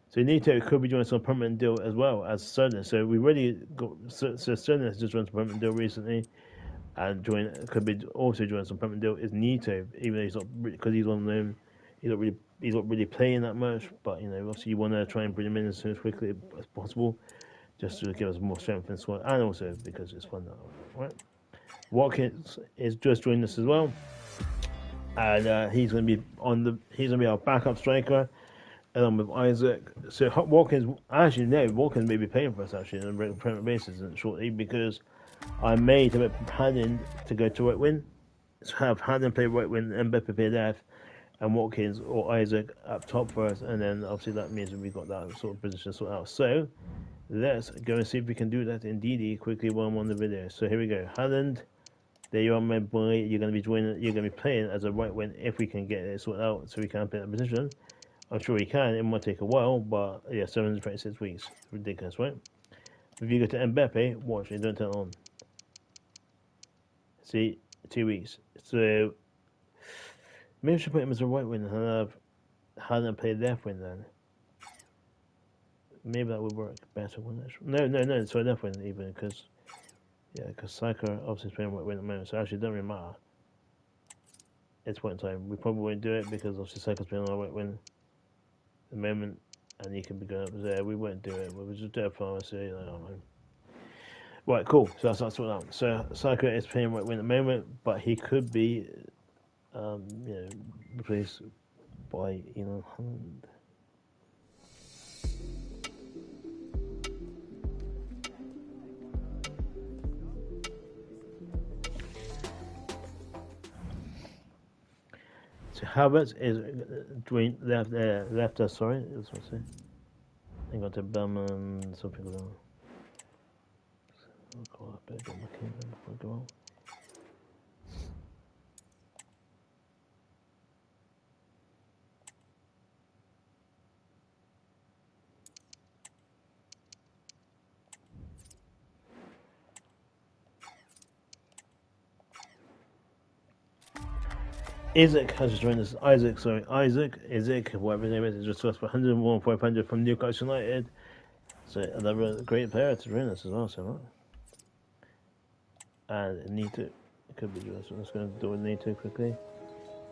S1: So Nito could be joining some permanent deal as well as Sterling. So we already got Sterling has just joined some permanent deal recently, and could be also joining some permanent deal is Nito, even though he's not because he's on loan. He's not really playing that much, but obviously you want to try and bring him in as soon as quickly as possible, just to give us more strength in the squad, and also because it's fun now, right? Watkins is just joined us as well, and he's going to be our backup striker along with Isaac. So Watkins may be playing for us actually on a permanent basis shortly because I made him Hannon to go to right wing, so have Hannon play right wing and Mbappe play left, and Watkins or Isaac up top for us, and then obviously that means that we've got that sort of position sorted out. So let's go and see if we can do that in DD quickly while I'm on the video. So here we go. Haaland, there you are, my boy. You're going to be joining. You're going to be playing as a right wing if we can get it sorted out, so we can play that position. I'm sure we can. It might take a while, but yeah, 726 weeks, ridiculous, right? If you go to Mbappe, watch it. Don't turn it on. See, 2 weeks. So maybe I should put him as a right wing and have Haaland play left wing then. Maybe that would work better, wouldn't it? No. Sorry, left wing even because Saka obviously is playing right wing at the moment, so actually it doesn't really matter. It's point in time. We probably won't do it because obviously Saka's playing on the right wing at the moment, and he can be going up there. We won't do it. We'll just do it for pharmacy. Right, cool. So that's sorted out. So Saka is playing right wing at the moment, but he could be, replaced by Haaland. So Havertz is left us. Sorry, that's what I say. I got to Bellman. Some people don't. I'll call that bit my kingdom before I go out. Isaac has just joined us. Isaac, whatever his name is just lost for 101,500 from Newcastle United. So another great player to join us as well. So, and Nito, it could be just. I'm just going to do with Nito quickly.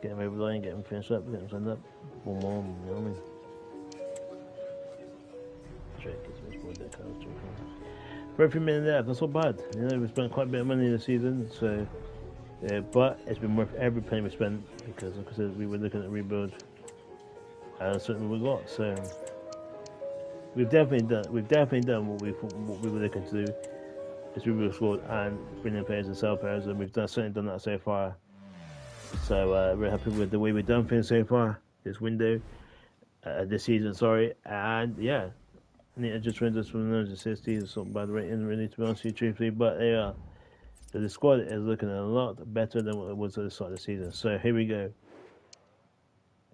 S1: Get him over the line, get him finished up, get him signed up. Boom, boom, you know what I mean? Drake is much more deck out. For every minute there, that's not bad. You know, we spent quite a bit of money this season, so but it's been worth every penny we spent because, like I said, we were looking at rebuild, and that's something we got. So we've definitely done what we were looking to do. Is rebuild squad and bring in players and sell players, and we've certainly done that so far. So we're happy with the way we've done things so far this window, this season. Sorry, and yeah. Nita just went us from 160, it's not bad rating really, to be honest with you, truthfully, but they are. So the squad is looking a lot better than what it was at the start of the season. So here we go.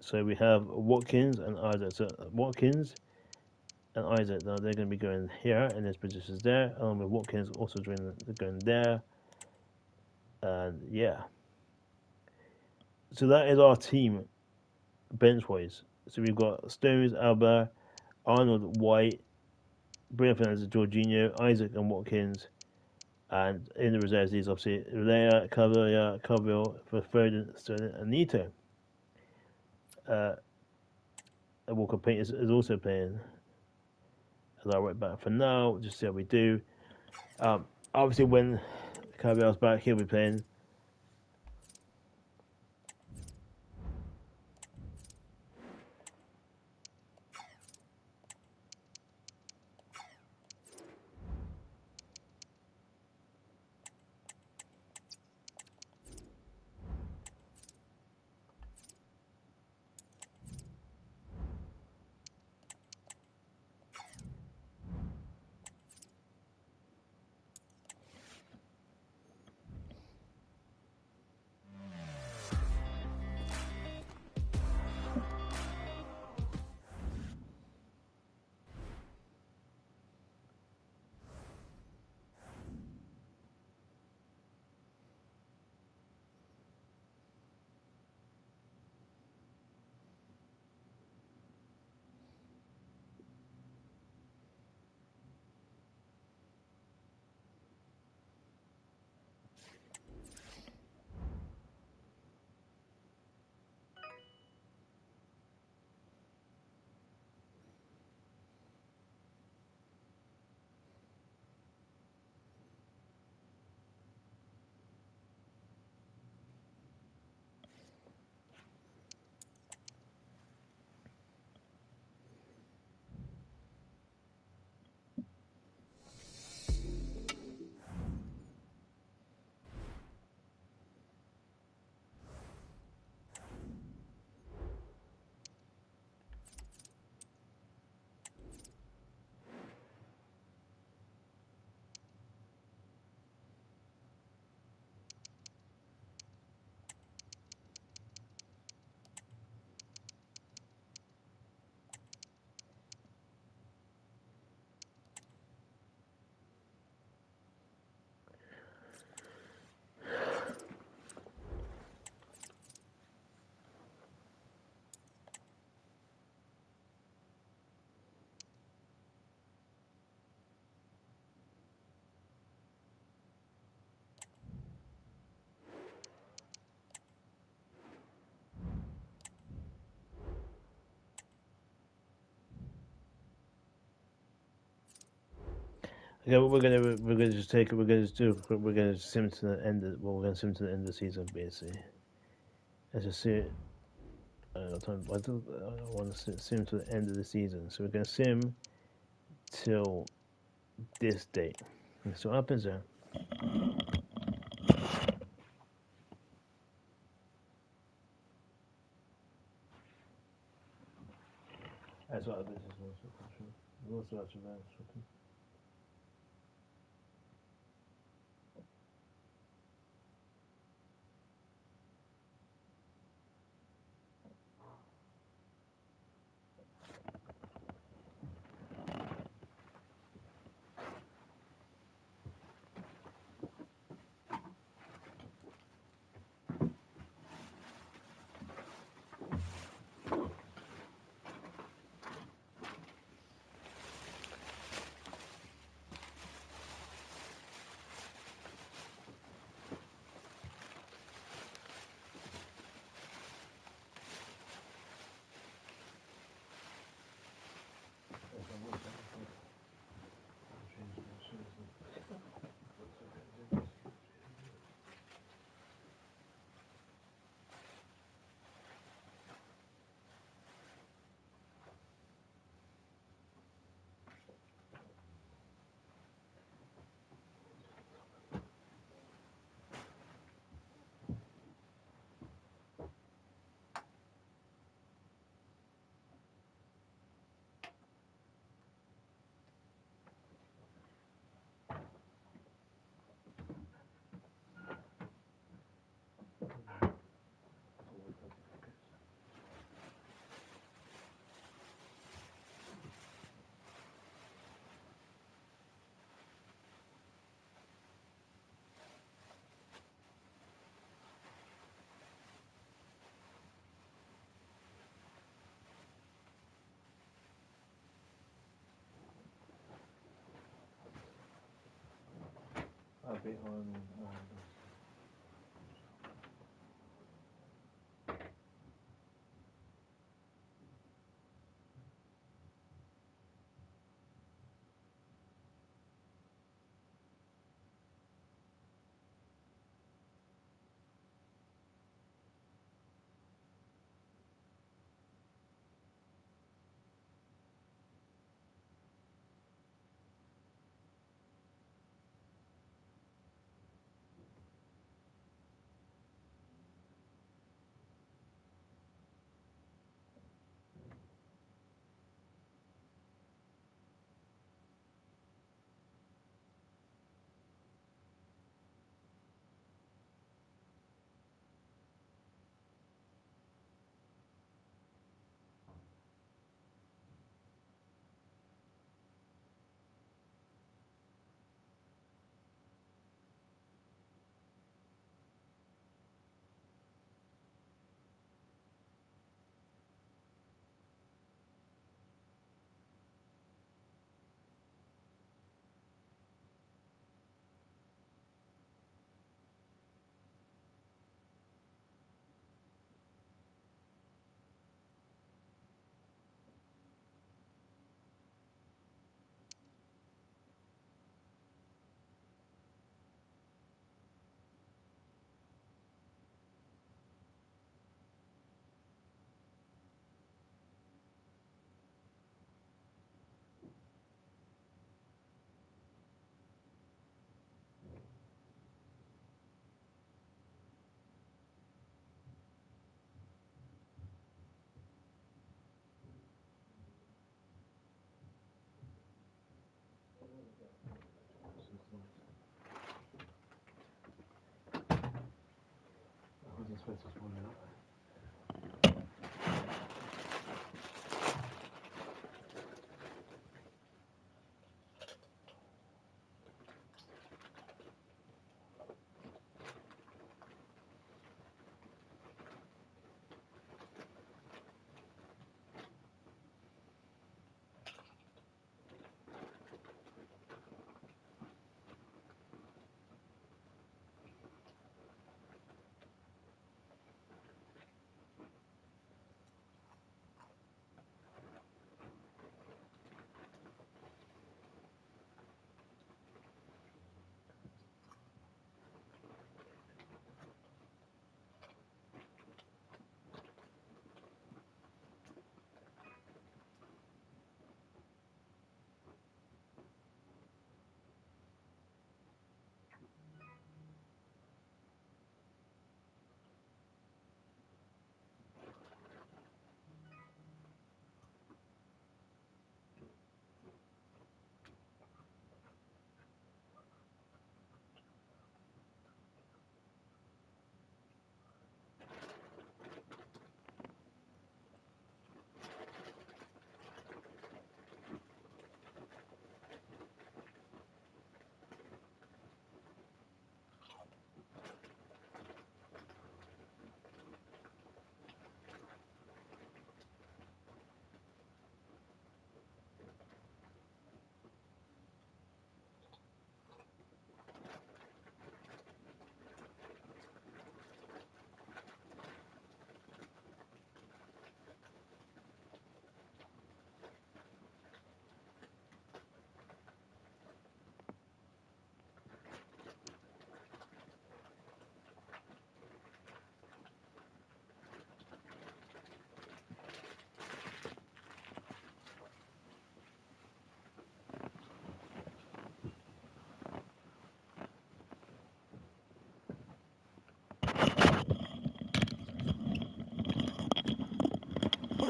S1: So we have Watkins and Isaac. So Watkins and Isaac, now they're going to be going here, and there's positions there, along with Watkins also going there. And yeah. So that is our team, bench-wise. So we've got Stones, Alba, Arnold, White, Bruno Fernandes, Jorginho, Isaac and Watkins. And in the reserves, these obviously Leia, Cavill for Foden, Sterling, and Nito. Walker Peters is also playing as our right back for now. Just see how we do. Obviously, when Cavill's back, he'll be playing. Okay, what we're gonna just take it. We're gonna sim to the end. We're gonna sim to the end of the season, basically. Let's just see it. I want to sim to the end of the season, so we're gonna sim till this date. So what happens there? That's what this is. Also,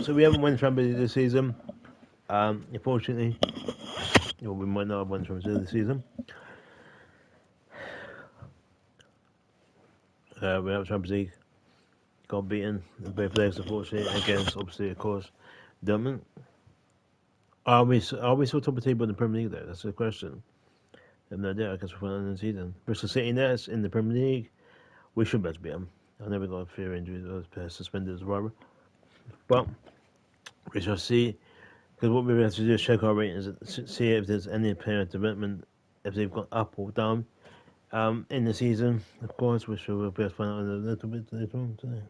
S1: So we haven't won Champions League this season. Unfortunately, or we might not have won Champions League this season. We have Champions League. Got beaten in both legs, unfortunately, against obviously, of course, Dortmund. Are we still top of the table in the Premier League though? That's the question. I have no idea. I guess we're in the season. Bristol City Nets in the Premier League. We should better beat them. I never got a fear injuries or players suspended as well. But we shall see. Because what we have to do is check our ratings, see if there's any player development, if they've gone up or down in the season, of course, which we'll be able to find out a little bit later on today.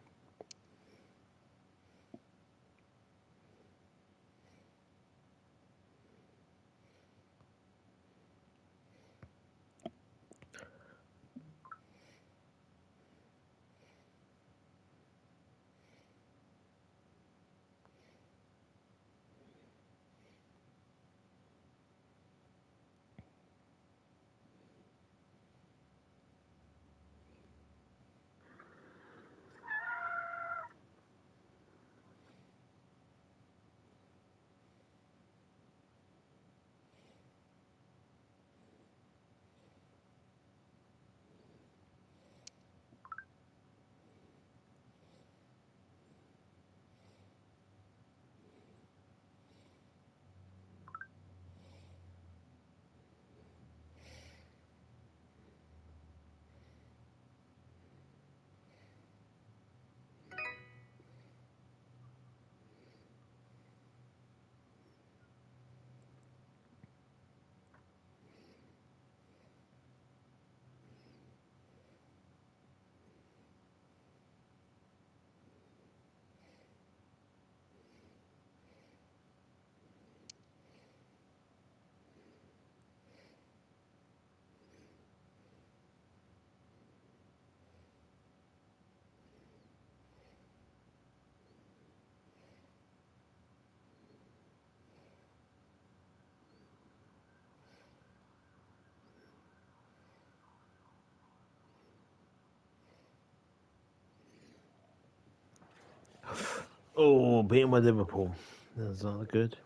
S1: Oh, beaten by Liverpool. That's not good.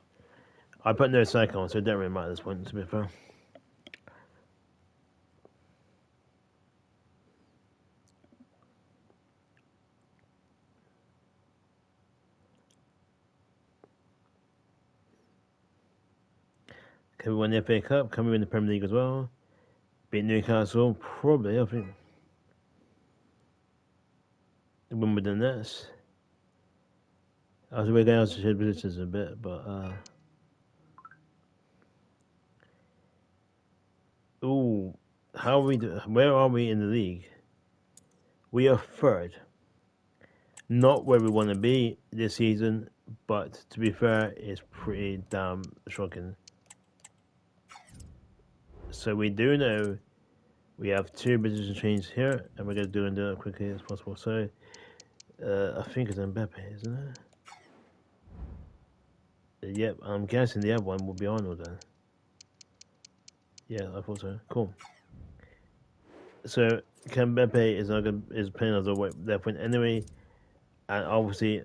S1: I put no second on, so it don't really matter at this point, to be fair. Can we win the FA Cup? Can we win the Premier League as well? Beat Newcastle? Probably, I think. Wimbledon Nets. I was going to share positions a bit, but ooh, how are we? Where are we in the league? We are third. Not where we want to be this season, but to be fair, it's pretty damn shocking. So we do know we have two position changes here, and we're going to do it as quickly as possible. So I think it's Mbappe, isn't it? Yep, I'm guessing the other one will be Arnold then. Yeah, I thought so. Cool. So Mbappe is not gonna, is playing as a left point anyway, and obviously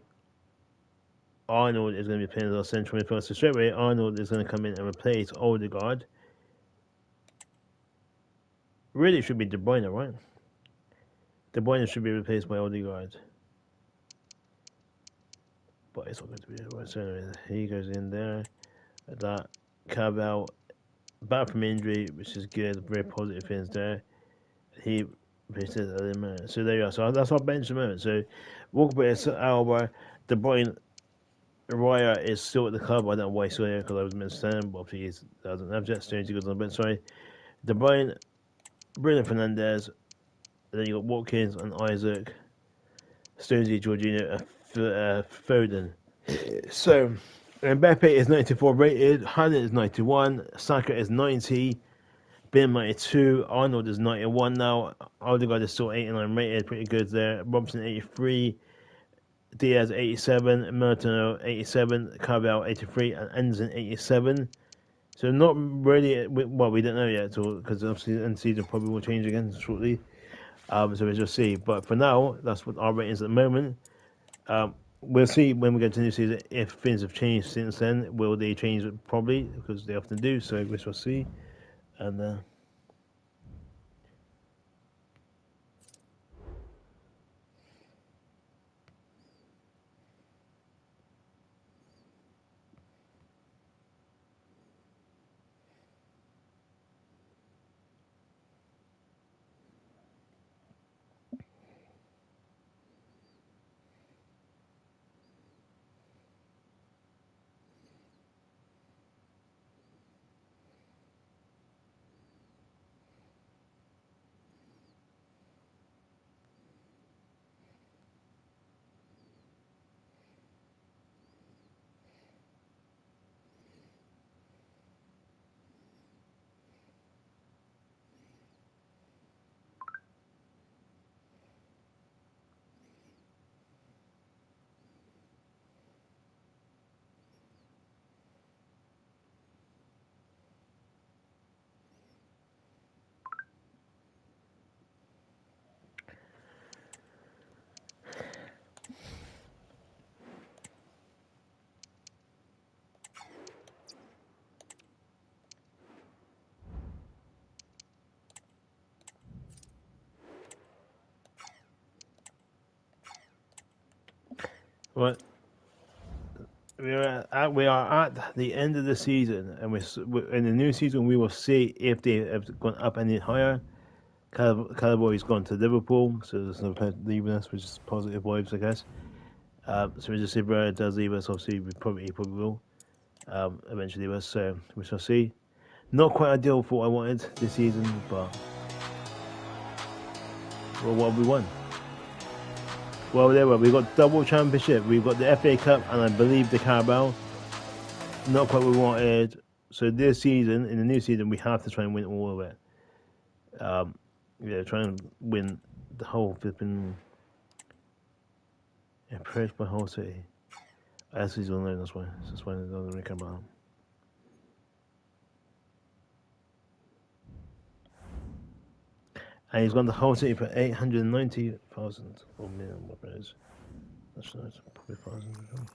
S1: Arnold is going to be playing as a central midfielder. So straight away, Arnold is going to come in and replace Odegaard. Really, it should be De Bruyne, right? De Bruyne should be replaced by Odegaard, but it's not going to be right. So anyway, he goes in there. That Carval back from injury, which is good. Very positive things there. He replaces Element. So there you are. So that's our bench at the moment. So Walker is Alba, De Bruyne. Raya is still at the club. I don't know why he's still here because I was meant to stand, but obviously he doesn't have Jet Stones. He goes on the bench. Sorry. De Bruyne, Bruno Fernandes, then you got Watkins and Isaac, Stonesy, Jorginho, Foden. So Mbappe is 94 rated, Haaland is 91, Saka is 90, Ben 92, Arnold is 91 now, Odegaard is still 89 rated, pretty good there. Robson 83, Diaz 87, Merteno 87, Carval 83, and Enzen 87. So not really, well, we don't know yet, because obviously the end season probably will change again shortly. So we'll just see. But for now, that's what our rating is at the moment. We'll see when we get to the new season if things have changed since then. Will they change? Probably, because they often do. So we shall see. And What we are at the end of the season, and in the new season we will see if they have gone up any higher. Cowboy's gone to Liverpool, so there's no point leaving us, which is positive vibes, I guess. So we just see if Brad does leave us. Obviously, he probably will eventually leave us. So we shall see. Not quite ideal for what I wanted this season, but well, what have we won? Well, there we got double championship. We've got the FA Cup, and I believe the Carabao. Not quite what we wanted. So this season, in the new season, we have to try and win all of it. Try and win the whole flipping. Impressed by whole city. As he's on loan, that's why. That's why it doesn't really come out. And he's gone the whole city for 890,000 or million, whatever it is. That's nice, probably 1,000 or something.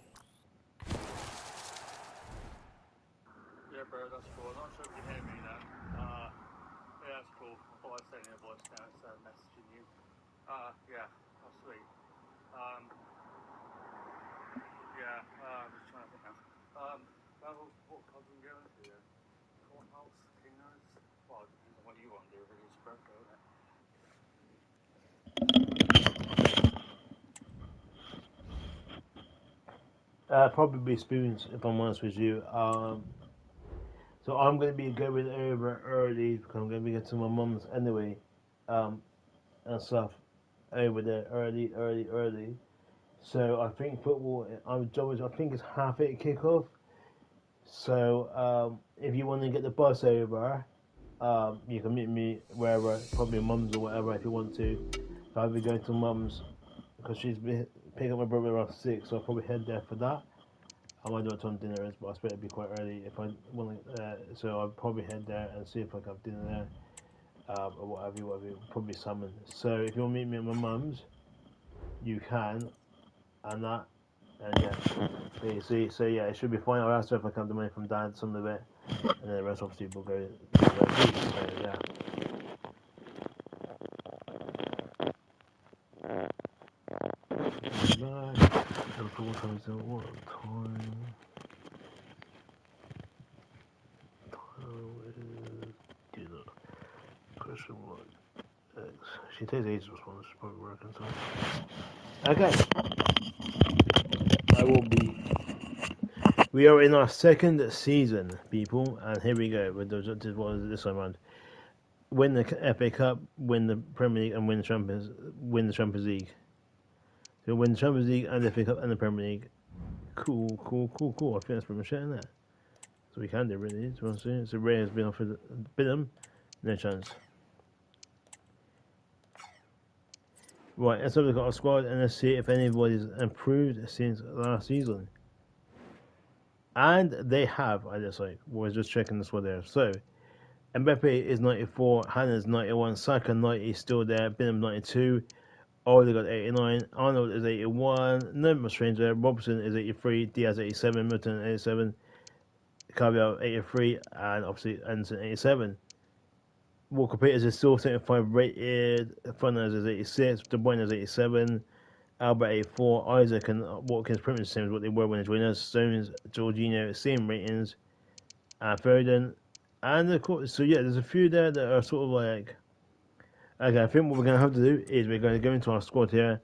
S2: Yeah, bro, that's cool. I'm not sure if you hear me there. Yeah, that's cool. I thought I'd send you a voice now instead of messaging you. Yeah, that's sweet. Yeah, just trying to think now. What club are we going to? Courthouse, Kingers? Well, it depends on what you want to do, really. It's broke, isn't it?
S1: Probably spoons, if I'm honest with you. So I'm going to be going over early because I'm going to be getting to my mum's anyway, and stuff over there early. So I think football, I think it's 8:30 kickoff. So if you want to get the bus over, you can meet me wherever, probably mum's or whatever if you want to. So I'll be going to mum's because she's picking up my brother around 6, so I'll probably head there for that. I might know what time dinner is, but I expect it'll be quite early if I want. So I'll probably head there and see if I can have dinner there, or whatever you probably summon. So if you want to meet me at my mum's, you can, and that, and yeah. See, so yeah, it should be fine. I'll ask her if I can have the money from dad, some of it, and then the rest obviously will go. So yeah. What time is it? What time? Dinner. Question mark. X. She takes ages to respond. She's probably working. So. Okay. I will be. We are in our second season, people, and here we go. With this time around, win the FA Cup, win the Premier League, and win the Champions League. So win the Champions League and the FA Cup and the Premier League. Cool. I think that's pretty much it, isn't it? So we can do really. So Ray has been offered Bingham, no chance. Right, let's have a look at our squad and let's see if anybody's improved since last season. And they have, I just was just checking this one there. So Mbappe is 94, Hannah's 91, Saka 90 still there, Bingham 92, Odegaard 89, Arnold is 81, no stranger, Robson is 83, Diaz 87, Milton 87, Caballero 83, and obviously Anderson 87. Walker Peters is still 75 rated, Fernandez is 86, De Bruyne is 87, Albert 84, Isaac and Watkins pretty much the same as what they were when they joined us. Stones, Jorginho, same ratings, and Foden. And of course, so yeah, there's a few there that are sort of like, okay, I think what we're going to have to do is we're going to go into our squad here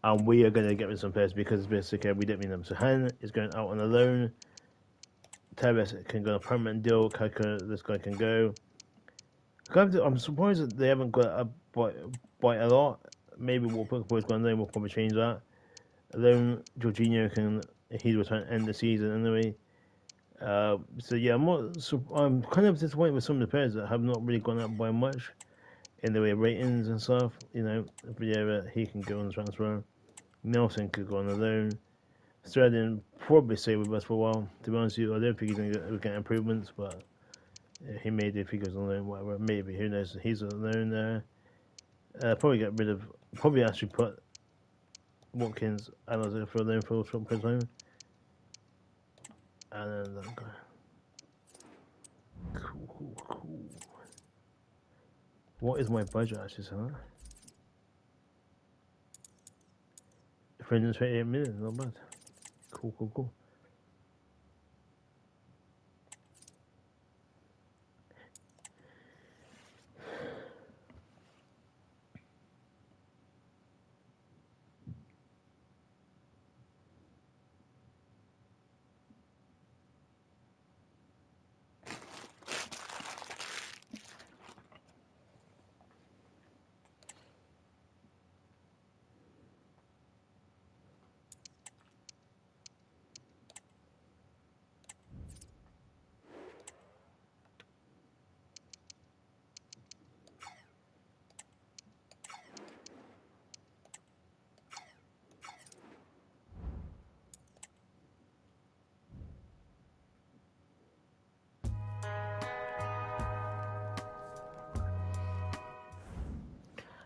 S1: and we are going to get rid of some players because basically we don't need them. So Han is going out on a loan, Tevez can go on a permanent deal, Kaka, this guy can go. I'm surprised that they haven't got up by a lot. Maybe what Boy's going to do, we'll probably change that. Alone, Jorginho can he's return end the season anyway. So yeah, I'm kind of disappointed with some of the players that have not really gone up by much in the way of ratings and stuff. You know, Vieira he can go on the transfer. Nelson could go on the loan. Sterling probably stay with us for a while. To be honest with you, I don't think he's going to get improvements, but he may do if he goes on loan, whatever. Maybe who knows? He's on loan there. Probably actually put Watkins and Isaac for loan for short period of time. And then that guy. Cool. What is my budget actually, son? 328 minutes, not bad. Cool, cool, cool.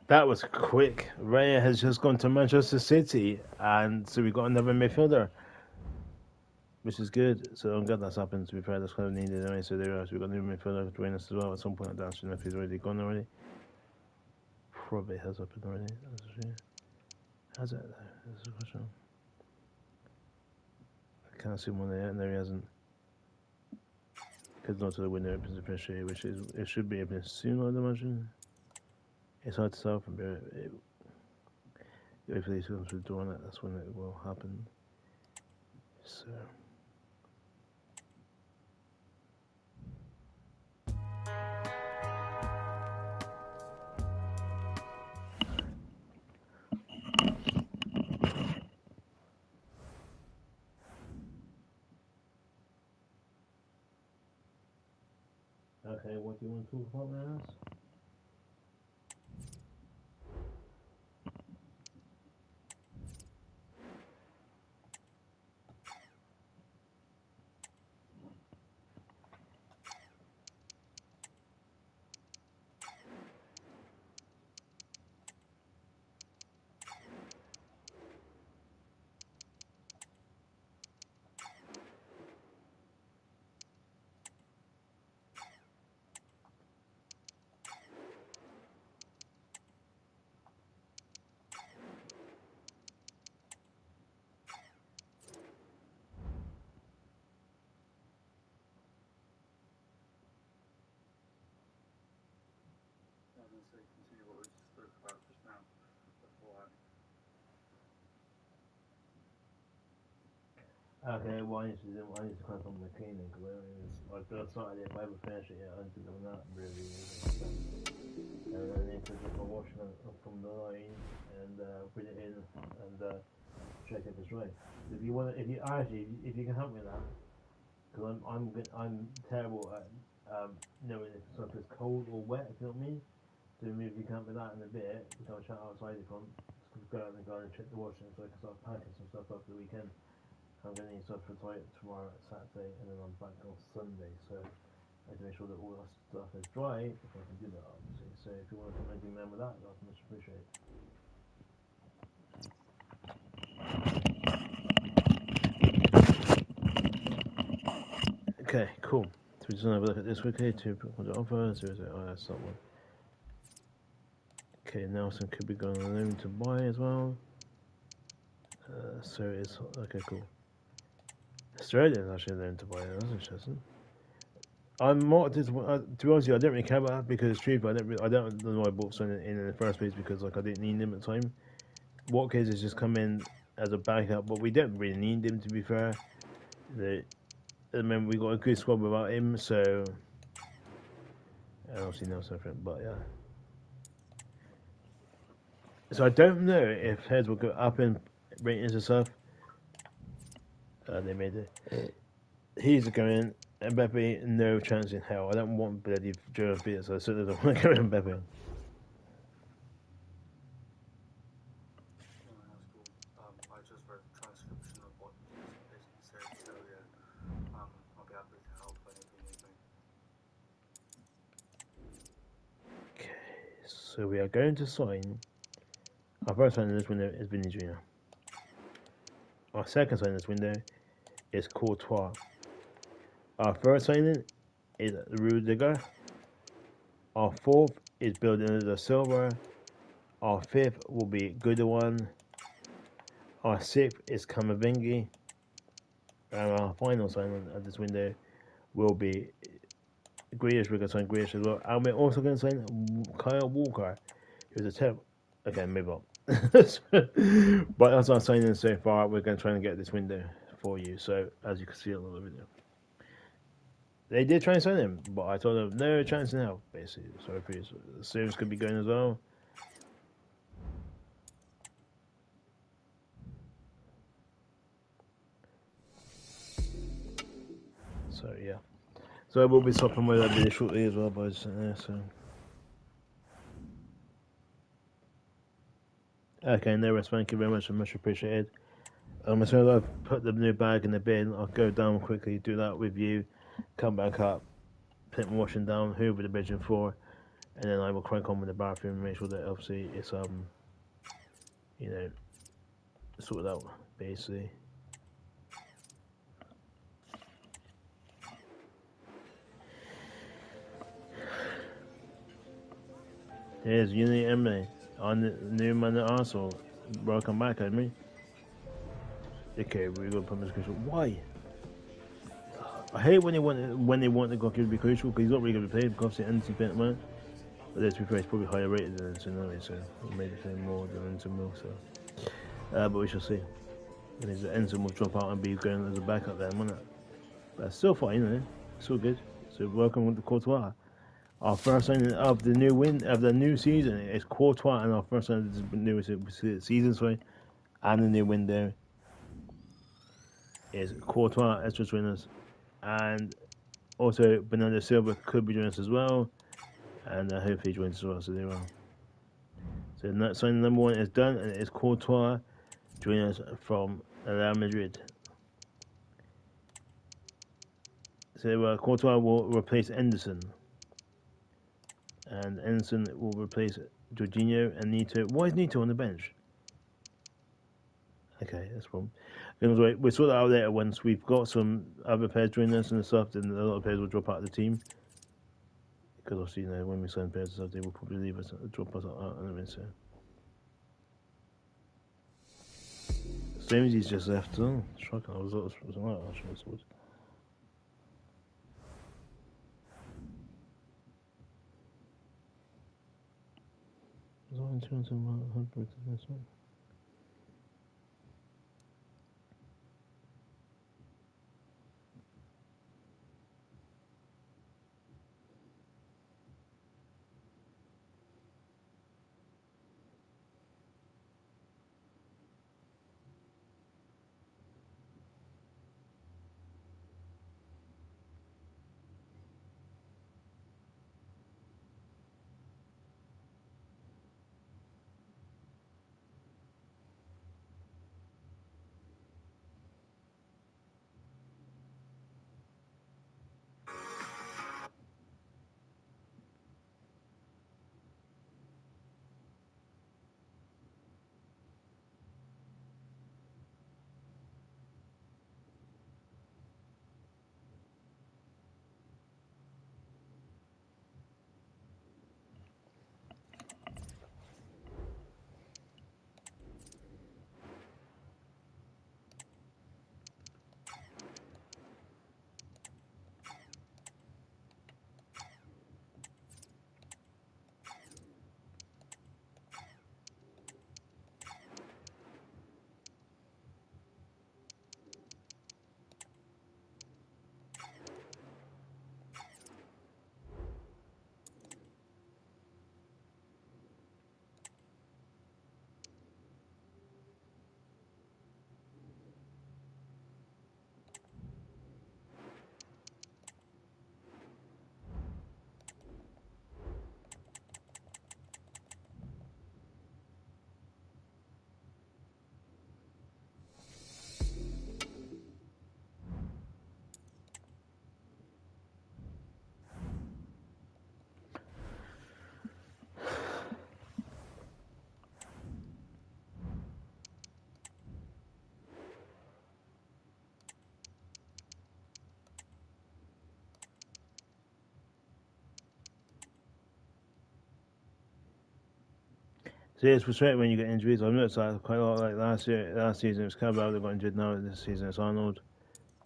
S1: That was quick. Raya has just gone to Manchester City, and so we got another midfielder, which is good. So I'm glad that's happened. To be fair, that's kind of needed anyway. So there, we got a new midfielder joining us as well at some point. I don't know if he's already gone already. Probably has happened already. Has it? That's a question. I can't see one there. No, he hasn't. Because not to the window opens officially, which is it should be open soon, I'd imagine. It's hard to tell from here. Hopefully, as soon as we're doing it, that's when it will happen. So. Okay, what do you want to talk about now?
S2: Continue what we just spoke about just now before.
S1: Okay, well, I need to crack on the cleaning because I started it, but I haven't finished it yet. I did that really. And I need to just wash it from the line and put it in and check if it's right. If you want, if you can help me with that, because I'm terrible at knowing if stuff is cold or wet. If you know what I mean. So maybe if you can help me with that in a bit, we can have a chat outside if you want. Just go out and check the washing so I can start packing some stuff after the weekend. I'm going to need stuff for tomorrow, Saturday, and then I'm back on Sunday. So I have to make sure that all that stuff is dry before I can do that, obviously. So if you want to come and do me with that, that's much appreciated. Okay, cool. So we're just going to have a look at this quickly. 2.1 offer, 0, oh, that's not one. Okay, Nelson could be going on loan to buy as well. So it's okay, cool. Australia's actually loan to buy. That's interesting. I'm more to be honest with you, I don't really care about that because truthfully, I don't know why I bought Son in the first place because like I didn't need him at the time. Watkins has just come in as a backup, but we don't really need him to be fair. I mean, we got a good squad without him, so I don't see no different, but yeah. So I don't know if heads will go up in ratings and stuff. They made it. He's going Mbappe, no chance in hell. I don't want bloody Joe Beers, so I certainly don't want to go in Mbappe.
S2: Yeah, that's cool. I just read the transcription of what you basically said, so yeah, I'll be happy to help whenever you need me.
S1: Okay, so we are going to sign. Our first sign in this window is Vinny Jr. Our second sign in this window is Courtois. Our third signing is Rudiger. Our fourth is Bernardo Silva. Our fifth will be Goodwin. Our sixth is Kamavingi. And our final signing at this window will be Grealish. We're going to sign Grealish as well. And we're also going to sign Kyle Walker, who's a tip. Okay, move on. But that's our signing so far. We're going to try and get this window for you. So, as you can see on the video, they did try and sign him, but I told them no chance in hell, basically. So, the service could be going as well. So, yeah. So, we'll be swapping with that video shortly as well, boys. So. Okay, no rest. Thank you very much. Much appreciated. As soon as I've put the new bag in the bin, I'll go down quickly, do that with you, come back up, put my washing down, hoover the bedroom floor, and then I will crank on with the bathroom and make sure that obviously it's you know, sorted out basically. Here's Unity Emily on the new man at Arsenal. Welcome back, Emily. Okay, we're gonna put Mr. Crucial. Why? I hate when they want the goalkeeper to be crucial because he's not really going to be played because obviously Anderson's been at man. But let's be fair, he's probably higher rated than Anderson anyway, so he may be playing more than Anderson will. So, but we shall see. And his Anderson will drop out and be going as a backup then, won't it? But it's still fine, isn't it? Still good. So welcome to Courtois. Our first signing of the new season is Courtois, and our first signing of the new season, and the new window is Courtois as just winners, and also Bernardo Silva could be joining us as well, and hopefully he joins as well. So there we are. So signing number one is done, and it is Courtois joining us from Real Madrid. So Courtois will replace Anderson. And Anderson will replace Jorginho and Nito. Why is Nito on the bench? Okay, that's one. Anyway, we'll sort that out later once we've got some other players joining us and stuff. Then a lot of players will drop out of the team because obviously, when we sign players and stuff, they will probably leave us, drop us out. Anyway, so same as he's just left. Oh, shocking! I was actually. Was I in terms of Hundred this one? See, it's frustrating when you get injuries. I've noticed that quite a lot. Like last season it was Cabral that got injured. Now this season it's Arnold.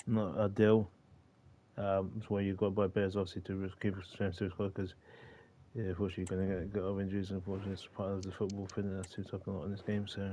S1: Not ideal. That's why you got by players obviously to keep strength to the squad because unfortunately you're going to get other injuries. Unfortunately, it's part of the football thing that's too tough a lot in this game. So.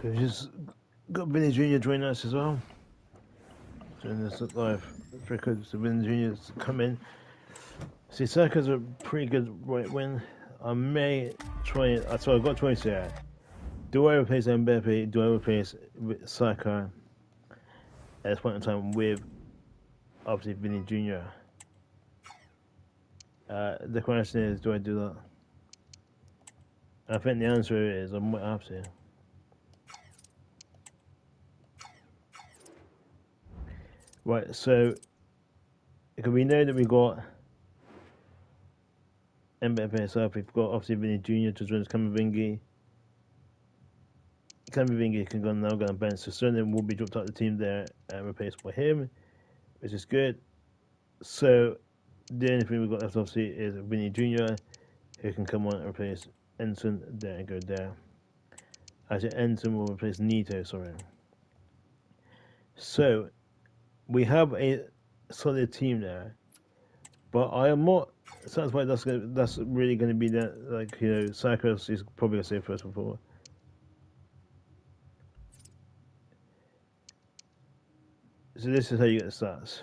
S1: So we just got Vinny Jr. joining us as well. Doing this live. Very good. So Vinny Jr.'s come in. See, Saka's a pretty good right wing. I may try. So I've got a choice here. Do I replace Mbappe? Do I replace Saka at this point in time with obviously Vinny Jr.? The question is, do I do that? I think the answer is I might have to. Right, so because we know that we got Mbappe, so we've got obviously Vinny Jr. to join us, Camavinga. Camavinga can go now, go on bench, so Sterling will be dropped out of the team there and replaced by him, which is good. So the only thing we've got left obviously is Vinny Jr. who can come on and replace Ensign there and go there. Actually, Ensign will replace Nito, sorry. So we have a solid team there, but I am not satisfied that's really going to be that, like, you know, Saka is probably going to say first before. So this is how you get the stats.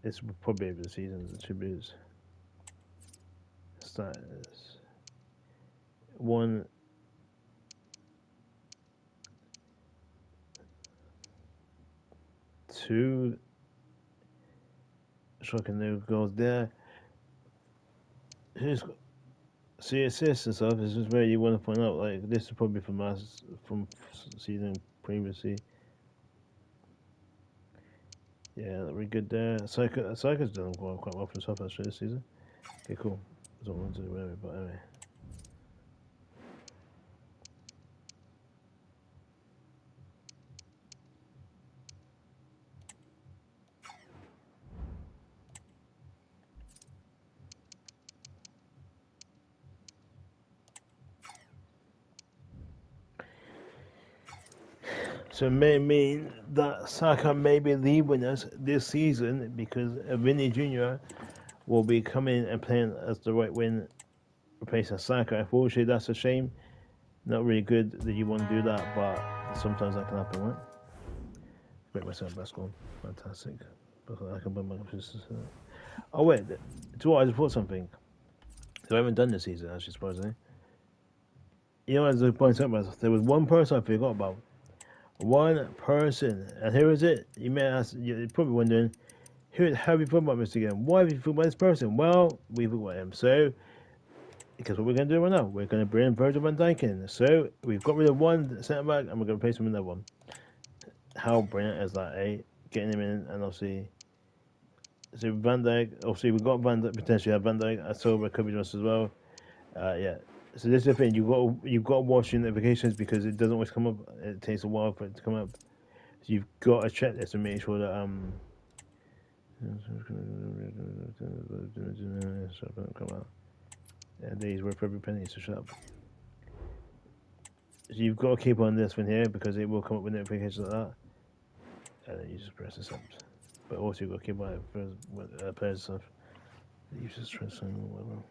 S1: It's probably over the season's attributes. Stats 1, 2. Shocking no goals there. Who's got, see assists and stuff? This is where you want to point out. Like this is probably from season previously. Yeah, very good there. Saka's done quite well for himself actually this season. Okay, cool. I don't want to do whatever, but anyway. So it may mean that Saka may be leaving us this season because Vinny Jr. will be coming and playing as the right wing, replacing Saka. Unfortunately, that's a shame. Not really good that you want to do that, but sometimes that can happen, right? Break myself back on. Fantastic. I can put my Oh wait, to what I just thought something. So I haven't done this season, actually, surprisingly. You know, as I pointed out, there was one person I forgot about. One person, and here is it. You may ask, you're probably wondering, who have you thought about this again? Why have you thought about this person? Well, we thought about him. So, because what we're going to do right now, we're going to bring Virgil van Dijk in. So, we've got rid of one centre back, and we're going to replace him with another one. How brilliant is that, eh? Getting him in, and obviously, so Van Dijk, obviously, we've got Van Dijk, potentially have Van Dijk, I saw it could be just as well. Yeah. So this is the thing, you've got to watch your notifications because it doesn't always come up. It takes a while for it to come up. So you've got to check this and make sure that these were for every penny, so shut up. So you've got to keep on this one here because it will come up with notifications like that, and then you just press accept. But also you've got to keep on it for players stuff. You just press on whatever.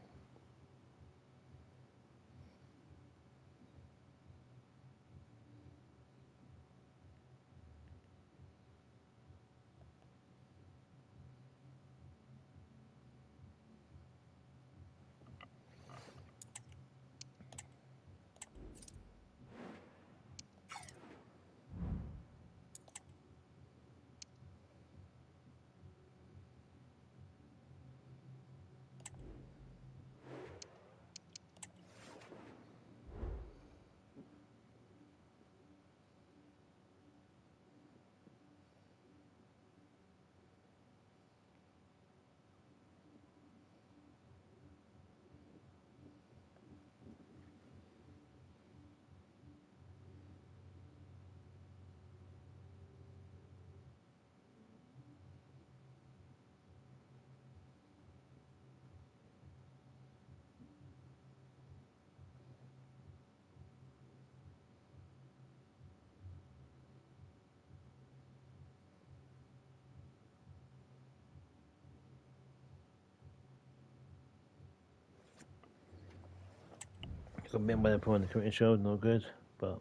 S1: Got bitten by the point on the community show, no good, but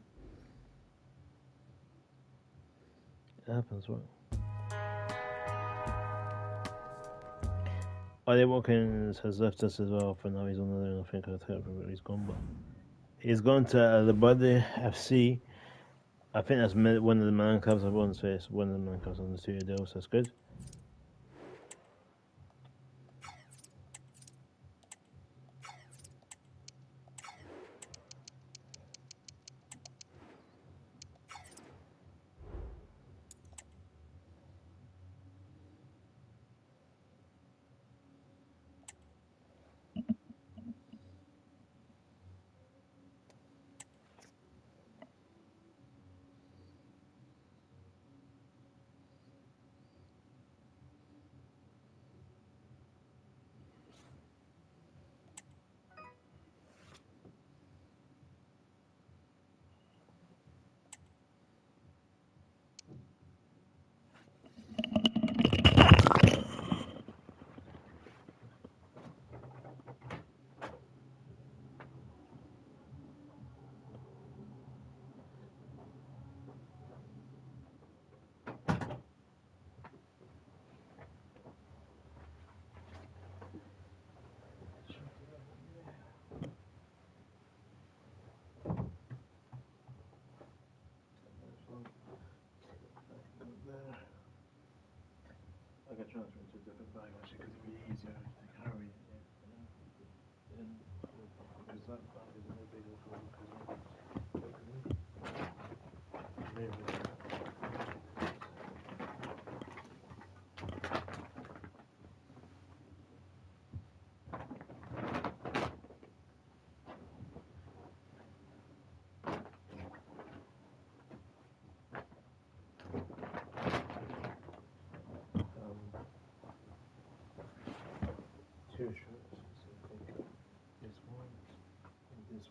S1: it happens, right? Ollie Watkins has left us as well for now. He's on another, I think I think he's gone, but he's gone to the Buddy FC. I think that's one of the Milan clubs. I won't say it's one of the Milan clubs on the studio deal, so that's good.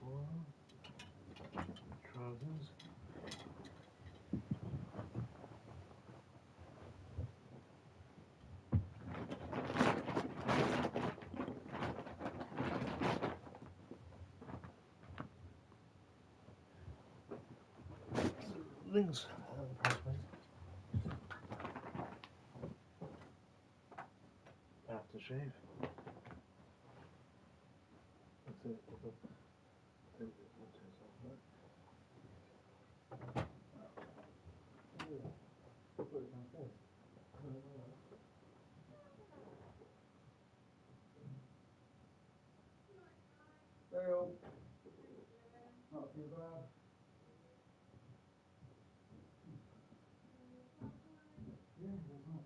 S1: one. Trousers. Links. Aftershave. That's it.
S2: Dale. Not too bad. Yeah, there's not.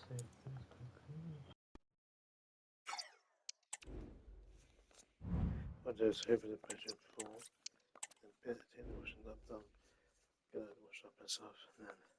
S1: Save things quickly. I'll just over the pressure before and take the washing up done. Get out the wash up myself and then